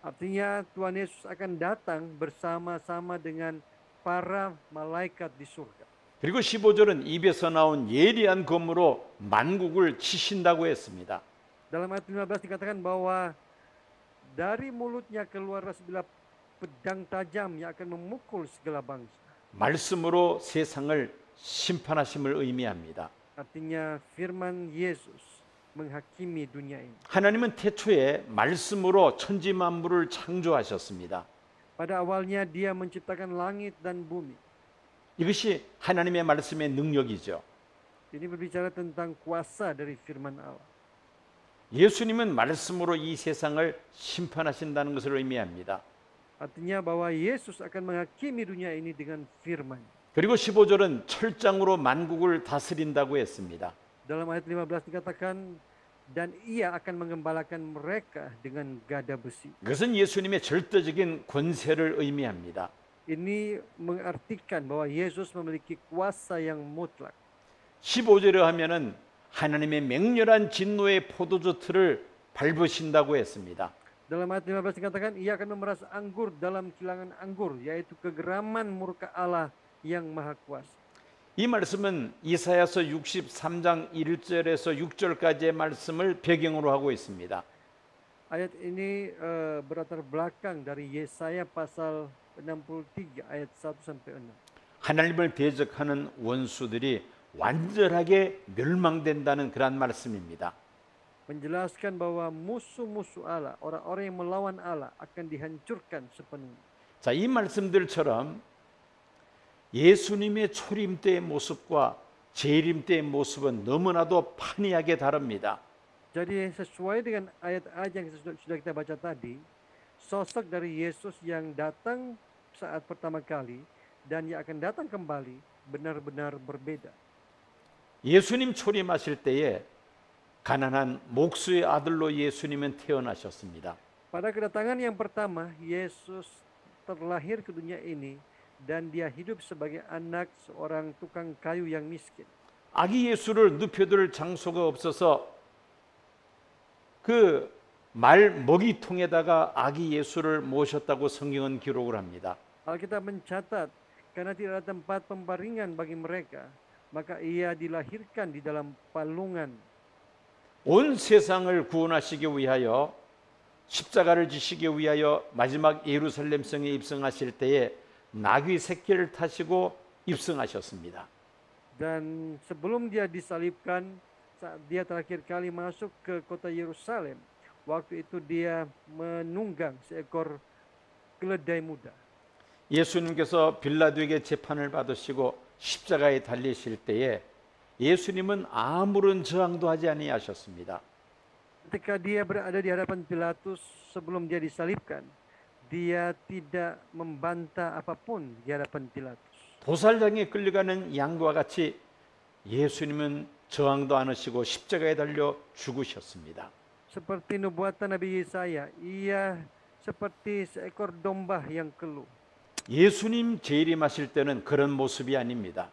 Artinya Tuhan Yesus akan datang bersama-sama dengan para malaikat di surga. 그리고 15절은 입에서 나온 예리한 검으로 만국을 치신다고 했습니다. Dalam ayat 15 dikatakan bahwa dari mulutnya keluarlah sebilah pedang tajam yang akan memukul segala bangsa. 말씀으로 세상을 심판하심을 의미합니다. Artinya firman Yesus menghakimi dunia ini. 하나님은 태초에 말씀으로 천지 만물을 창조하셨습니다. Pada awalnya dia menciptakan langit dan bumi. 이것이 하나님의 말씀의 능력이죠. Ini berbicara tentang kuasa dari firman Allah. 예수님은 말씀으로 이 세상을 심판하신다는 것을 의미합니다. Artinya bahwa Yesus akan menghakimi dunia ini dengan firman. 그리고 15절은 철장으로 만국을 다스린다고 했습니다. Dalam ayat 15 dikatakan dan ia akan mengembalakan mereka dengan gada besi. 그것은 예수님의 절대적인 권세를 의미합니다. Ini mengartikan bahwa Yesus memiliki kuasa yang mutlak. 15절에 하면은 하나님의 맹렬한 진노의 포도주 틀을 밟으신다고 했습니다. Dalam ayat 15 dikatakan ia akan memeras anggur dalam kilangan anggur, yaitu kegeraman murka Allah yang maha kuasa. 이 말씀은 이사야서 63장 1절에서 6절까지의 말씀을 배경으로 하고 있습니다. Ayat ini berlatar belakang dari Yesaya pasal 63 ayat 1 sampai 6. 하나님을 대적하는 원수들이 완전하게 멸망된다는 그런 말씀입니다. Menjelaskan bahwa musuh-musuh Allah, orang-orang yang melawan Allah akan dihancurkan sepenuhnya. 자, 이 말씀들처럼 예수님의 초림 때의 모습과 재림 때의 모습은 너무나도 판이하게 다릅니다. Jadi sesuai dengan ayat-ayat yang sudah kita baca tadi, sosok dari Yesus yang datang saat pertama kali dan yang akan datang kembali benar-benar berbeda. 예수님 초림하실 때에 가난한 목수의 아들로 예수님은 태어나셨습니다. Pada kedatangan yang pertama, Yesus terlahir ke dunia ini dan dia hidup sebagai anak seorang tukang kayu yang miskin. 아기 예수를 눕혀둘 장소가 없어서 그 말 먹이통에다가 아기 예수를 모셨다고 성경은 기록을 합니다. Alkitab mencatat karena tidak ada tempat pembaringan bagi mereka, maka ia dilahirkan di dalam palungan. 온 세상을 구원하시기 위하여 십자가를 지시기 위하여 마지막 예루살렘 성에 입성하실 때에 나귀 새끼를 타시고 입성하셨습니다. Dan sebelum dia disalibkan, saat dia terakhir kali masuk ke kota Yerusalem, waktu itu dia menunggang seekor keledai muda. 예수님께서 빌라도에게 재판을 받으시고 십자가에 달리실 때에 예수님은 아무런 저항도 하지 아니하셨습니다. Ketika dia berada di hadapan Pilatus sebelum dia disalibkan, dia tidak membantah apapun di hadapan Pilatus. 도살장에 끌려가는 양과 같이 예수님은 저항도 안 하시고 십자가에 달려 죽으셨습니다. Seperti nubuatan Nabi Yesaya, ia seperti seekor domba yang keluh. 예수님 재림하실 때는 그런 모습이 아닙니다.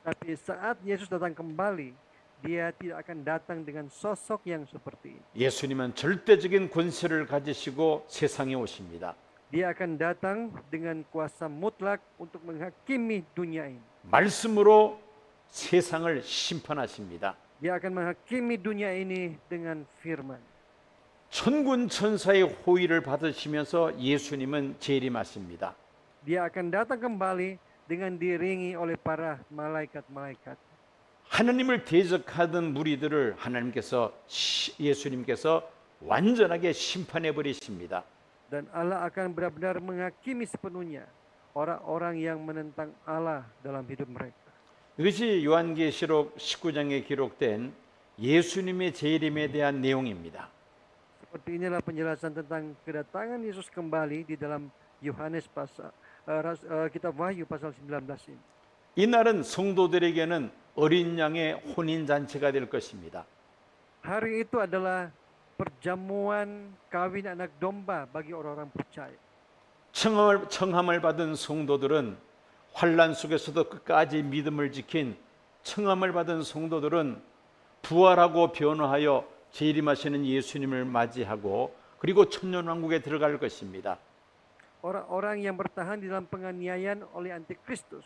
Tapi saat Yesus datang kembali, dia tidak akan datang dengan sosok yang seperti ini. 예수님은 절대적인 권세를 가지시고 세상에 오십니다. Dia akan datang dengan kuasa mutlak untuk menghakimi dunia ini. 말씀으로 세상을 심판하십니다. Dia akan menghakimi dunia ini dengan firman. 천군 천사의 호의를 받으시면서 예수님은 재림하십니다. Dia akan datang kembali dengan diiringi oleh para malaikat-malaikat. 하나님을 대적하던 무리들을 예수님께서 완전하게 심판해 버리십니다. Dan Allah akan benar-benar menghakimi sepenuhnya orang-orang yang menentang Allah dalam hidup mereka. 이것이 요한계시록 19장에 기록된 예수님의 재림에 대한 내용입니다. Seperti inilah penjelasan tentang kedatangan Yesus kembali di dalam Yohanes kitab Wahyu pasal 19 ini. 이날은 성도들에게는 어린 양의 혼인 잔치가 될 것입니다. Hari itu adalah perjamuan kawin anak domba bagi orang-orang percaya. 청함을 받은 성도들은 환난 속에서도 끝까지 믿음을 지킨 청함을 받은 성도들은 부활하고 변화하여 재림하시는 예수님을 맞이하고 그리고 천년왕국에 들어갈 것입니다. Orang-orang yang bertahan di dalam penganiayaan oleh antikristus,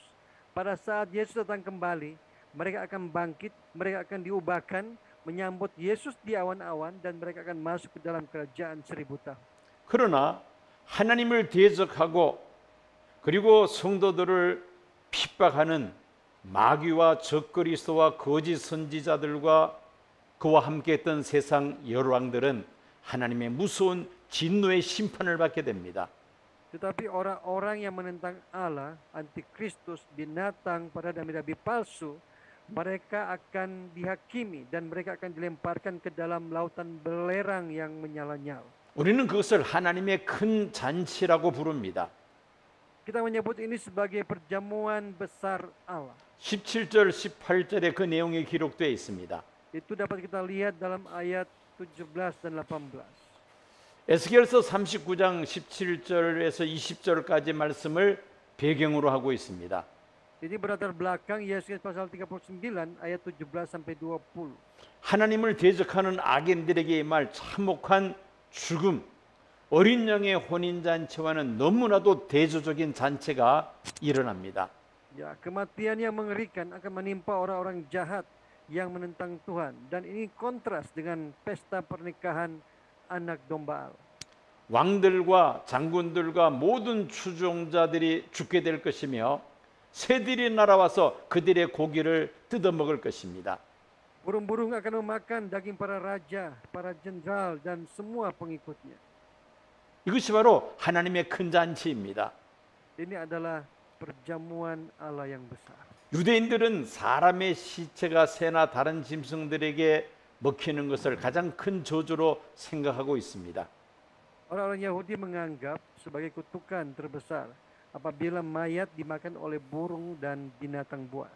pada saat Yesus datang kembali, mereka akan bangkit, mereka akan diubahkan, menyambut Yesus di awan-awan, dan mereka akan masuk ke dalam kerajaan 1000 tahun. 그러나 하나님을 대적하고 그리고 성도들을 핍박하는 마귀와 적그리스도와 거짓 선지자들과 그와 함께했던 세상 열왕들은 하나님의 무서운 진노의 심판을 받게 됩니다. Tetapi orang-orang yang menentang Allah, antikristus, binatang, para nabi-nabi palsu, mereka akan dihakimi dan mereka akan dilemparkan ke dalam lautan belerang yang menyala-nyala. 우리는 그것을 하나님의 큰 잔치라고 부릅니다. Kita menyebut ini sebagai perjamuan besar Allah. 17절, 18절에 그 내용이 기록되어 있습니다. Itu dapat kita lihat dalam ayat 17 dan 18. 에스겔서 39장 17절에서 20절까지 말씀을 배경으로 하고 있습니다. Ini berlatar belakang Yesaya pasal 39 ayat 17 sampai 20. 하나님을 대적하는 악인들에게 임할 참혹한 죽음, 어린 양의 혼인 잔치와는 너무나도 대조적인 잔치가 일어납니다. Ya, kematian yang mengerikan akan menimpa orang-orang jahat yang menentang Tuhan, dan ini kontras dengan pesta pernikahan anak domba Allah. 왕들과 장군들과 모든 추종자들이 죽게 될 것이며 새들이 날아와서 그들의 고기를 뜯어먹을 것입니다. Burung-burung akan memakan daging para raja, para jenderal, dan semua pengikutnya. 이것이 바로 하나님의 큰 잔치입니다. Ini adalah perjamuan Allah yang besar. 유대인들은 사람의 시체가 새나 다른 짐승들에게 먹히는 것을 가장 큰 저주로 생각하고 있습니다. Orang-orang Yahudi menganggap sebagai kutukan terbesar apabila mayat dimakan oleh burung dan binatang buas.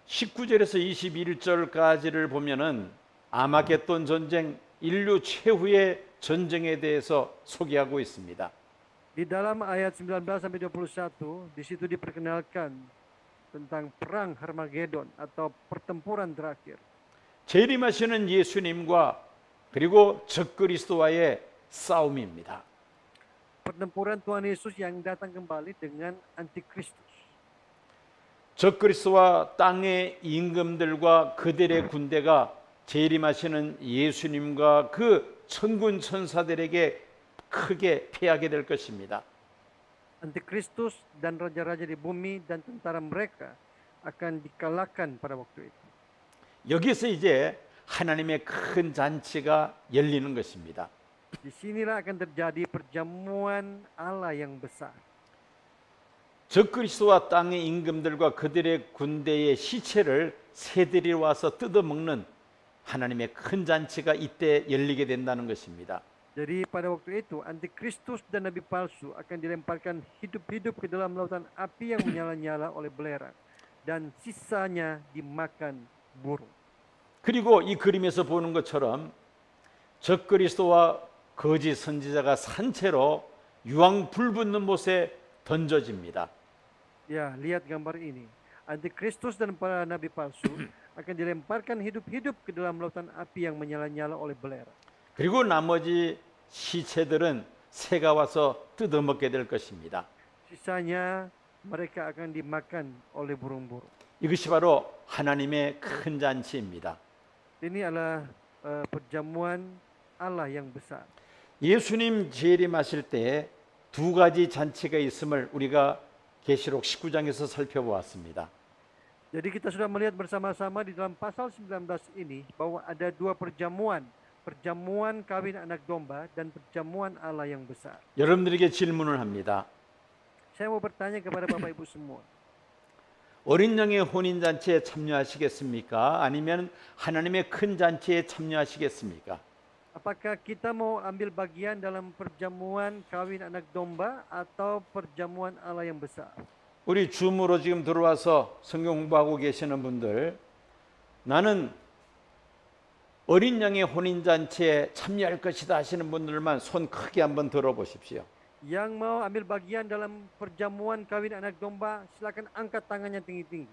19절에서 21절까지를 보면은 아마겟돈 전쟁, 인류 최후의 전쟁에 대해서 소개하고 있습니다. Di dalam ayat 19 sampai 21 di situ diperkenalkan tentang perang Harmagedon atau pertempuran terakhir. 재림하시는 예수님과 그리고 적그리스도와의 싸움입니다. Pertempuran Tuhan Yesus yang datang kembali dengan antikristus. 적그리스도와 땅의 임금들과 그들의 군대가 재림하시는 예수님과 그 천군 천사들에게 크게 패하게 될 것입니다. Antikristus dan raja-raja di bumi dan tentara mereka akan dikalahkan pada waktu itu. 여기서 이제 하나님의 큰 잔치가 열리는 것입니다. Disinilah akan terjadi perjamuan Allah yang besar. 적그리스도와 땅의 임금들과 그들의 군대의 시체를 새들이 와서 뜯어먹는 하나님의 큰 잔치가 이때 열리게 된다는 것입니다. Jadi pada waktu itu antikristus dan nabi palsu akan dilemparkan hidup-hidup ke dalam lautan api yang menyala-nyala oleh belerang, dan sisanya dimakan burung. 그리고 이 그림에서 보는 것처럼 적그리스도와 거짓 선지자가 산채로 유황 불붙는 못에 던져집니다. Ya, lihat gambar ini. Antikristus dan para nabi palsu akan dilemparkan hidup-hidup ke dalam lautan api yang menyala-nyala oleh belerang. 그리고 나머지 시체들은 새가 와서 뜯어먹게 될 것입니다. Sisanya mereka akan dimakan oleh burung-burung. 이것이 바로 하나님의 큰 잔치입니다. Ini adalah perjamuan Allah yang besar. 예수님 재림하실 때 두 가지 잔치가 있음을 우리가 계시록 19장에서 살펴보았습니다. Jadi kita sudah melihat bersama-sama di dalam pasal 19 ini bahwa ada dua perjamuan. Perjamuan kawin anak domba dan perjamuan Allah yang besar. 여러분들에게 질문을 합니다. Saya mau bertanya kepada Bapak Ibu semua. 어린 양의 혼인 잔치에 참여하시겠습니까? 아니면 하나님의 큰 잔치에 참여하시겠습니까? Apakah kita mau ambil bagian dalam perjamuan kawin anak domba atau perjamuan Allah yang besar? 우리 줌으로 지금 들어와서 성경 공부하고 계시는 분들, 나는 어린 양의 혼인 잔치에 참여할 것이다 하시는 분들만 손 크게 한번 들어보십시오. Yang mau ambil bagian dalam perjamuan kawin anak domba, silakan angkat tangannya tinggi-tinggi.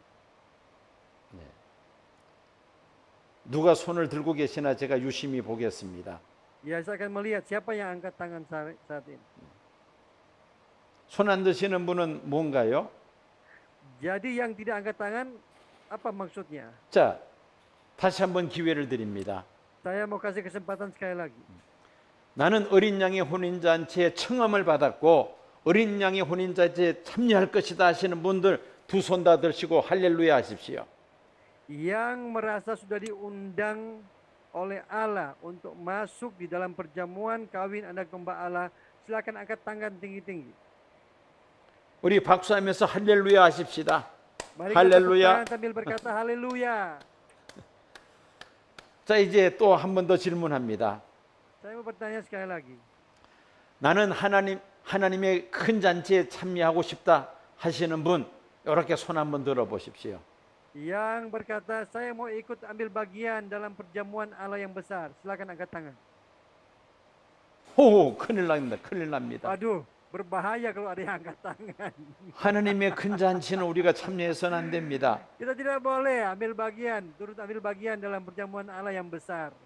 누가 손을 들고 계시나 제가 유심히 보겠습니다. Ya, saya akan melihat siapa yang angkat tangan saat ini. 손 안 드시는 분은 뭔가요? Jadi yang tidak angkat tangan, apa maksudnya? 자, 다시 한번 기회를 드립니다. Saya mau kasih kesempatan sekali lagi. 나는 어린 양의 혼인 잔치에 청함을 받았고 어린 양의 혼인 잔치에 참여할 것이다 하시는 분들 두 손 다 들시고 할렐루야 하십시오. Yang merasa sudah diundang oleh Allah untuk masuk di dalam perjamuan kawin anak domba Allah, silakan angkat tangan tinggi-tinggi. 우리 박수하면서 할렐루야 하십시다. Mari kita tepuk 할렐루야. tangan sambil berkata haleluya. 자, 이제 또 한 번 더 질문합니다. Saya mau bertanya sekali lagi. 나는 하나님의 큰 잔치에 참여하고 싶다 하시는 분 이렇게 손 한번 들어 보십시오. Yang berkata saya mau ikut ambil bagian dalam perjamuan Allah yang besar, silakan angkat tangan. 오, 큰일 납니다. 큰일 납니다. Aduh, berbahaya kalau ada yang angkat tangan. 하나님의 큰 잔치는 우리가 참여해서는 안 됩니다. Kita tidak boleh ambil bagian, turut ambil bagian dalam perjamuan Allah yang besar.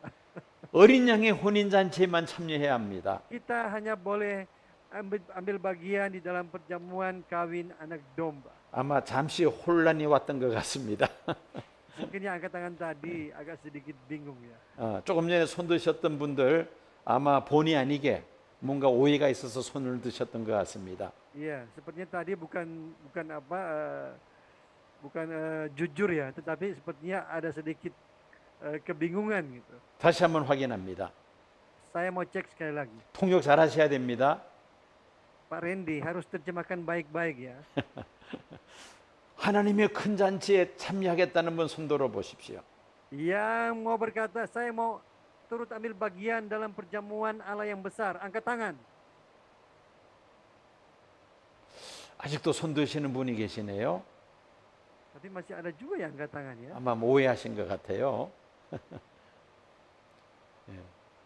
어린 양의 혼인 잔치에만 참여해야 합니다. Kita hanya boleh ambil bagian di dalam perjamuan kawin anak domba. 아마 잠시 혼란이 왔던 것 같습니다. Mungkin yang angkat tangan tadi agak sedikit bingung ya. 조금 전에 손 드셨던 분들 아마 본의 아니게 뭔가 오해가 있어서 손을 드셨던 것 같습니다. Iya, sepertinya tadi bukan jujur ya, tetapi sepertinya ada sedikit kebingungan gitu. 다시 한번 확인합니다. Saya mau cek sekali lagi. 통역 잘 하셔야 됩니다. Pak Randy harus terjemahkan baik-baik ya. 하나님의 큰 잔치에 참여하겠다는 분 손 들어 보십시오. Yang mau berkata saya mau turut ambil bagian dalam perjamuan Allah yang besar, angkat tangan. 아직도 손 드시는 분이 계시네요. Tapi masih ada juga yang angkat tangan ya. 아마 오해하신 것 같아요. 예.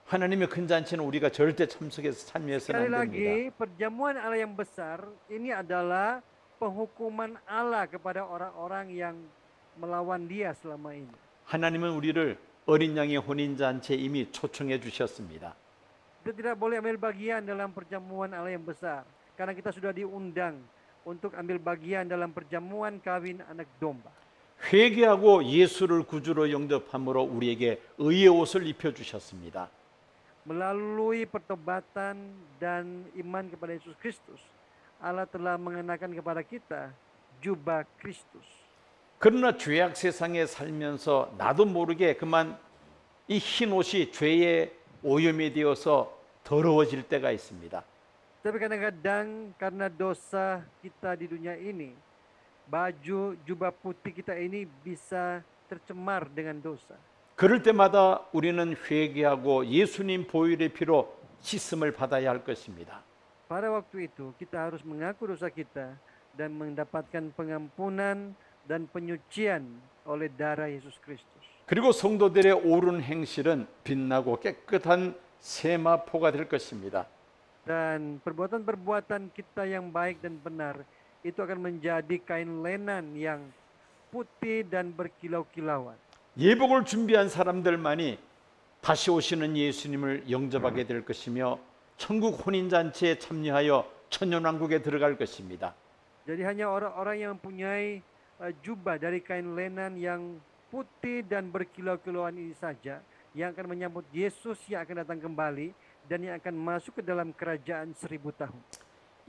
하나님의 큰 잔치는 우리가 절대 참석해서 참여해서는 Sekali 안 lagi, 됩니다. perjamuan Allah yang besar ini adalah penghukuman Allah kepada orang-orang yang melawan Dia selama ini. 하나님은 우리를 어린 양의 혼인 잔치에 이미 초청해 주셨습니다. Kita tidak boleh ambil bagian dalam perjamuan Allah yang besar karena kita sudah diundang untuk ambil bagian dalam perjamuan kawin anak domba. 회개하고 예수를 구주로 영접함으로 우리에게 의의 옷을 입혀 주셨습니다. Melalui pertobatan dan iman kepada Yesus Kristus, Allah telah mengenakan kepada kita jubah Kristus. 그러나 죄악 세상에 살면서 나도 모르게 그만 이 흰 옷이 죄의 오염이 되어서 더러워질 때가 있습니다. Tapi kadang-kadang karena dosa kita di dunia ini, baju jubah putih kita ini bisa tercemar dengan dosa. 그럴 때마다 우리는 회개하고 예수님 보혈의 피로 씻음을 받아야 할 것입니다. Pada waktu itu kita harus mengaku dosa kita dan mendapatkan pengampunan dan penyucian oleh darah Yesus Kristus. 그리고 성도들의 옳은 행실은 빛나고 깨끗한 세마포가 될 것입니다. Dan perbuatan-perbuatan kita yang baik dan benar itu akan menjadi kain lenan yang putih dan berkilau-kilauan. 예복을 준비한 사람들만이 다시 오시는 예수님을 영접하게 될 것이며 천국 혼인잔치에 참여하여 천년왕국에 들어갈 것입니다. Jadi hanya orang-orang yang mempunyai jubah dari kain lenan yang putih dan berkilau-kilauan ini saja yang akan menyambut Yesus yang akan datang kembali dan yang akan masuk ke dalam kerajaan 1000 tahun.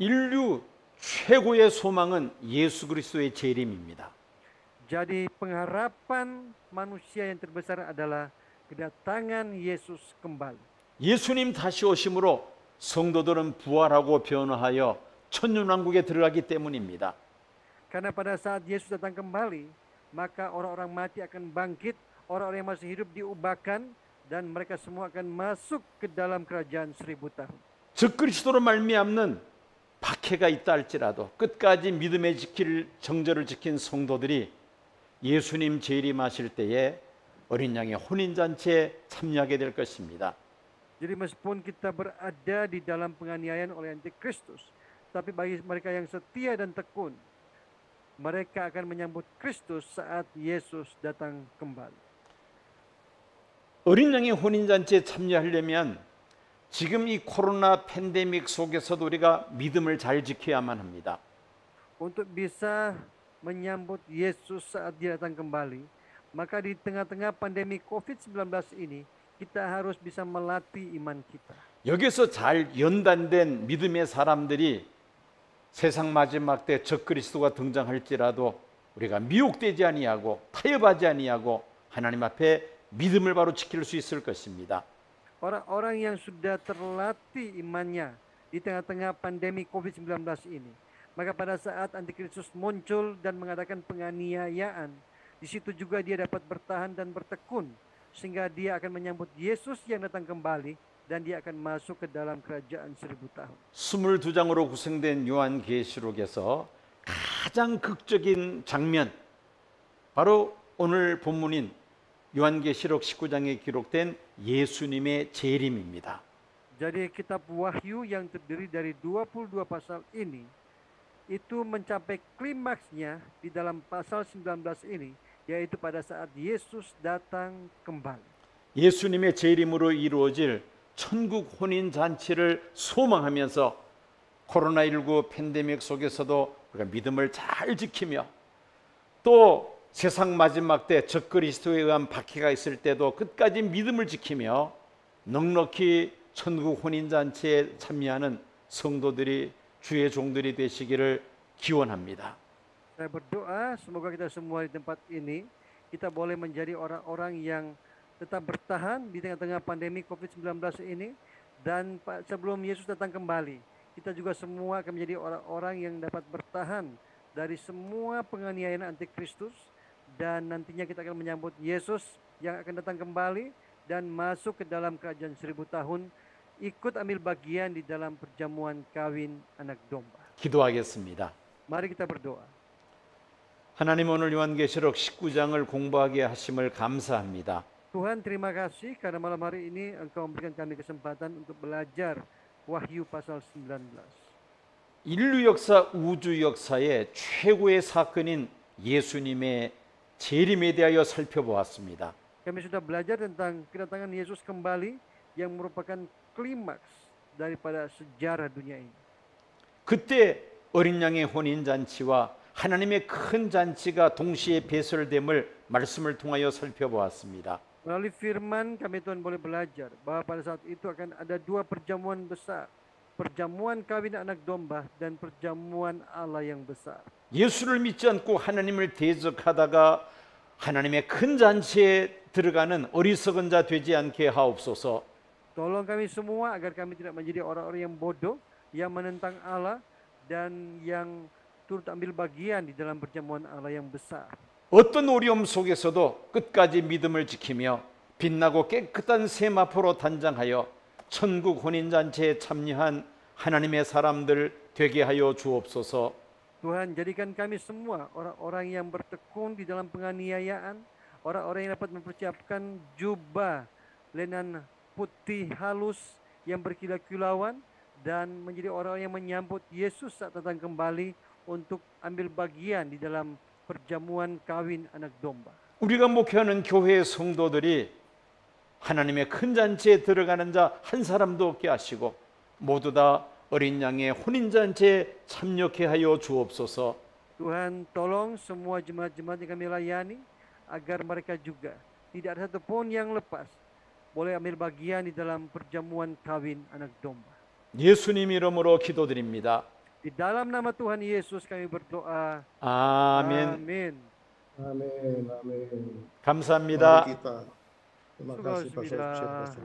인류 최고의 소망은 예수 그리스도의 재림입니다. Jadi pengharapan manusia yang terbesar adalah kedatangan Yesus kembali. 예수님 다시 오심으로 성도들은 부활하고 변화하여 천년왕국에 들어가기 때문입니다. Karena pada saat Yesus datang kembali, maka orang-orang mati akan bangkit, orang-orang yang masih hidup diubahkan, dan mereka semua akan masuk ke dalam kerajaan 1000 tahun. 적그리스도로 말미암는 박해가 있다 할지라도 끝까지 믿음의 정절을 지킨 성도들이 예수님 재림하실 때에 어린 양의 혼인잔치에 참여하게 될 것입니다. Jadi meskipun kita berada di dalam penganiayaan oleh antikristus, tapi bagi mereka yang setia dan tekun, mereka akan menyambut Kristus saat Yesus datang kembali. 어린 양의 혼인잔치에 참여하려면 지금 이 코로나 팬데믹 속에서도 우리가 믿음을 잘 지켜야만 합니다. Untuk bisa menyambut Yesus saat dia datang kembali, maka di tengah-tengah pandemi COVID-19 ini, kita harus bisa melatih iman kita. 여기서 잘 연단된 믿음의 사람들이 세상 마지막 때 적그리스도가 등장할지라도 우리가 미혹되지 아니하고 타협하지 아니하고 하나님 앞에 믿음을 바로 지킬 수 있을 것입니다. Orang-orang yang sudah terlatih imannya di tengah-tengah pandemi COVID-19 ini, maka pada saat antikristus muncul dan mengadakan penganiayaan, di situ juga dia dapat bertahan dan bertekun, sehingga dia akan menyambut Yesus yang datang kembali dan dia akan masuk ke dalam kerajaan 1000 tahun. 22장으로 구성된 요한계시록에서 가장 극적인 장면, 바로 오늘 본문인 요한계시록 19장에 기록된 예수님의 재림입니다. Jadi kitab Wahyu yang terdiri dari 22 pasal ini itu mencapai klimaksnya di dalam pasal 19 ini, yaitu pada saat Yesus datang kembali. 예수님의 재림으로 이루어질 천국 혼인 잔치를 소망하면서 코로나19 팬데믹 속에서도 우리가 믿음을 잘 지키며 또 세상 마지막 때 적그리스도에 의한 박해가 있을 때도 끝까지 믿음을 지키며 넉넉히 천국 혼인 잔치에 참여하는 성도들이 주의 종들이 되시기를 기원합니다. Saya berdoa semoga kita semua di tempat ini kita boleh menjadi orang-orang yang tetap bertahan di tengah-tengah pandemi COVID-19 ini, dan sebelum Yesus datang kembali, kita juga semua akan menjadi orang-orang yang dapat bertahan dari semua penganiayaan antikristus, dan nantinya kita akan menyambut Yesus yang akan datang kembali dan masuk ke dalam kerajaan 1000 tahun, ikut ambil bagian di dalam perjamuan kawin anak domba. 기도하겠습니다. Mari kita berdoa. 하나님, 오늘 요한계시록 19장을 공부하게 하심을 감사합니다. Tuhan, terima kasih karena malam hari ini Engkau memberikan kami kesempatan untuk belajar Wahyu pasal 19. 인류 역사, 우주 역사의 최고의 사건인 예수님의 재림에 대하여 살펴보았습니다. Kami sudah belajar tentang kedatangan Yesus kembali yang merupakan klimaks daripada sejarah dunia ini. 그때 어린 양의 혼인 잔치와 하나님의 큰 잔치가 동시에 배설됨을 말씀을 통하여 살펴보았습니다. Melalui firman kami Tuhan boleh belajar bahwa pada saat itu akan ada dua perjamuan besar. Perjamuan kawin anak domba dan perjamuan Allah yang besar. 예수를 믿지 않고 하나님을 대적하다가 하나님의 큰 잔치에 들어가는 어리석은 자 되지 않게 하옵소서. Tolong kami semua agar kami tidak menjadi orang-orang yang bodoh, yang menentang Allah dan yang turut ambil bagian di dalam perjamuan Allah yang besar. 어떤 어려움 속에서도 끝까지 믿음을 지키며 빛나고 깨끗한 세마포로 단장하여 천국 혼인잔치에 참여한 하나님의 사람들 되게 하여 주옵소서. Tuhan, jadikan kami semua orang-orang yang bertekun di dalam penganiayaan, orang-orang yang dapat mempersiapkan jubah lenan putih halus yang berkilau-kilauan, dan menjadi orang yang menyambut Yesus saat datang kembali untuk ambil bagian di dalam perjamuan kawin anak domba. 우리가 목회하는 교회의 성도들이 하나님의 큰 잔치에 들어가는 자 한 사람도 없게 하시고 모두 다 어린 양의 혼인 잔치에 참여케 하여 주옵소서. Tuhan, tolong semua jemaat-jemaat yang kami layani agar mereka juga tidak ada satupun yang lepas boleh ambil bagian di dalam perjamuan kawin anak domba. 예수님 이름으로 기도드립니다. Di dalam nama Tuhan Yesus kami berdoa. 아멘. Amin. Amin, amin. 감사합니다. Mari kita. Terima kasih Pastor 수고하셨습니다. Chef, Pastor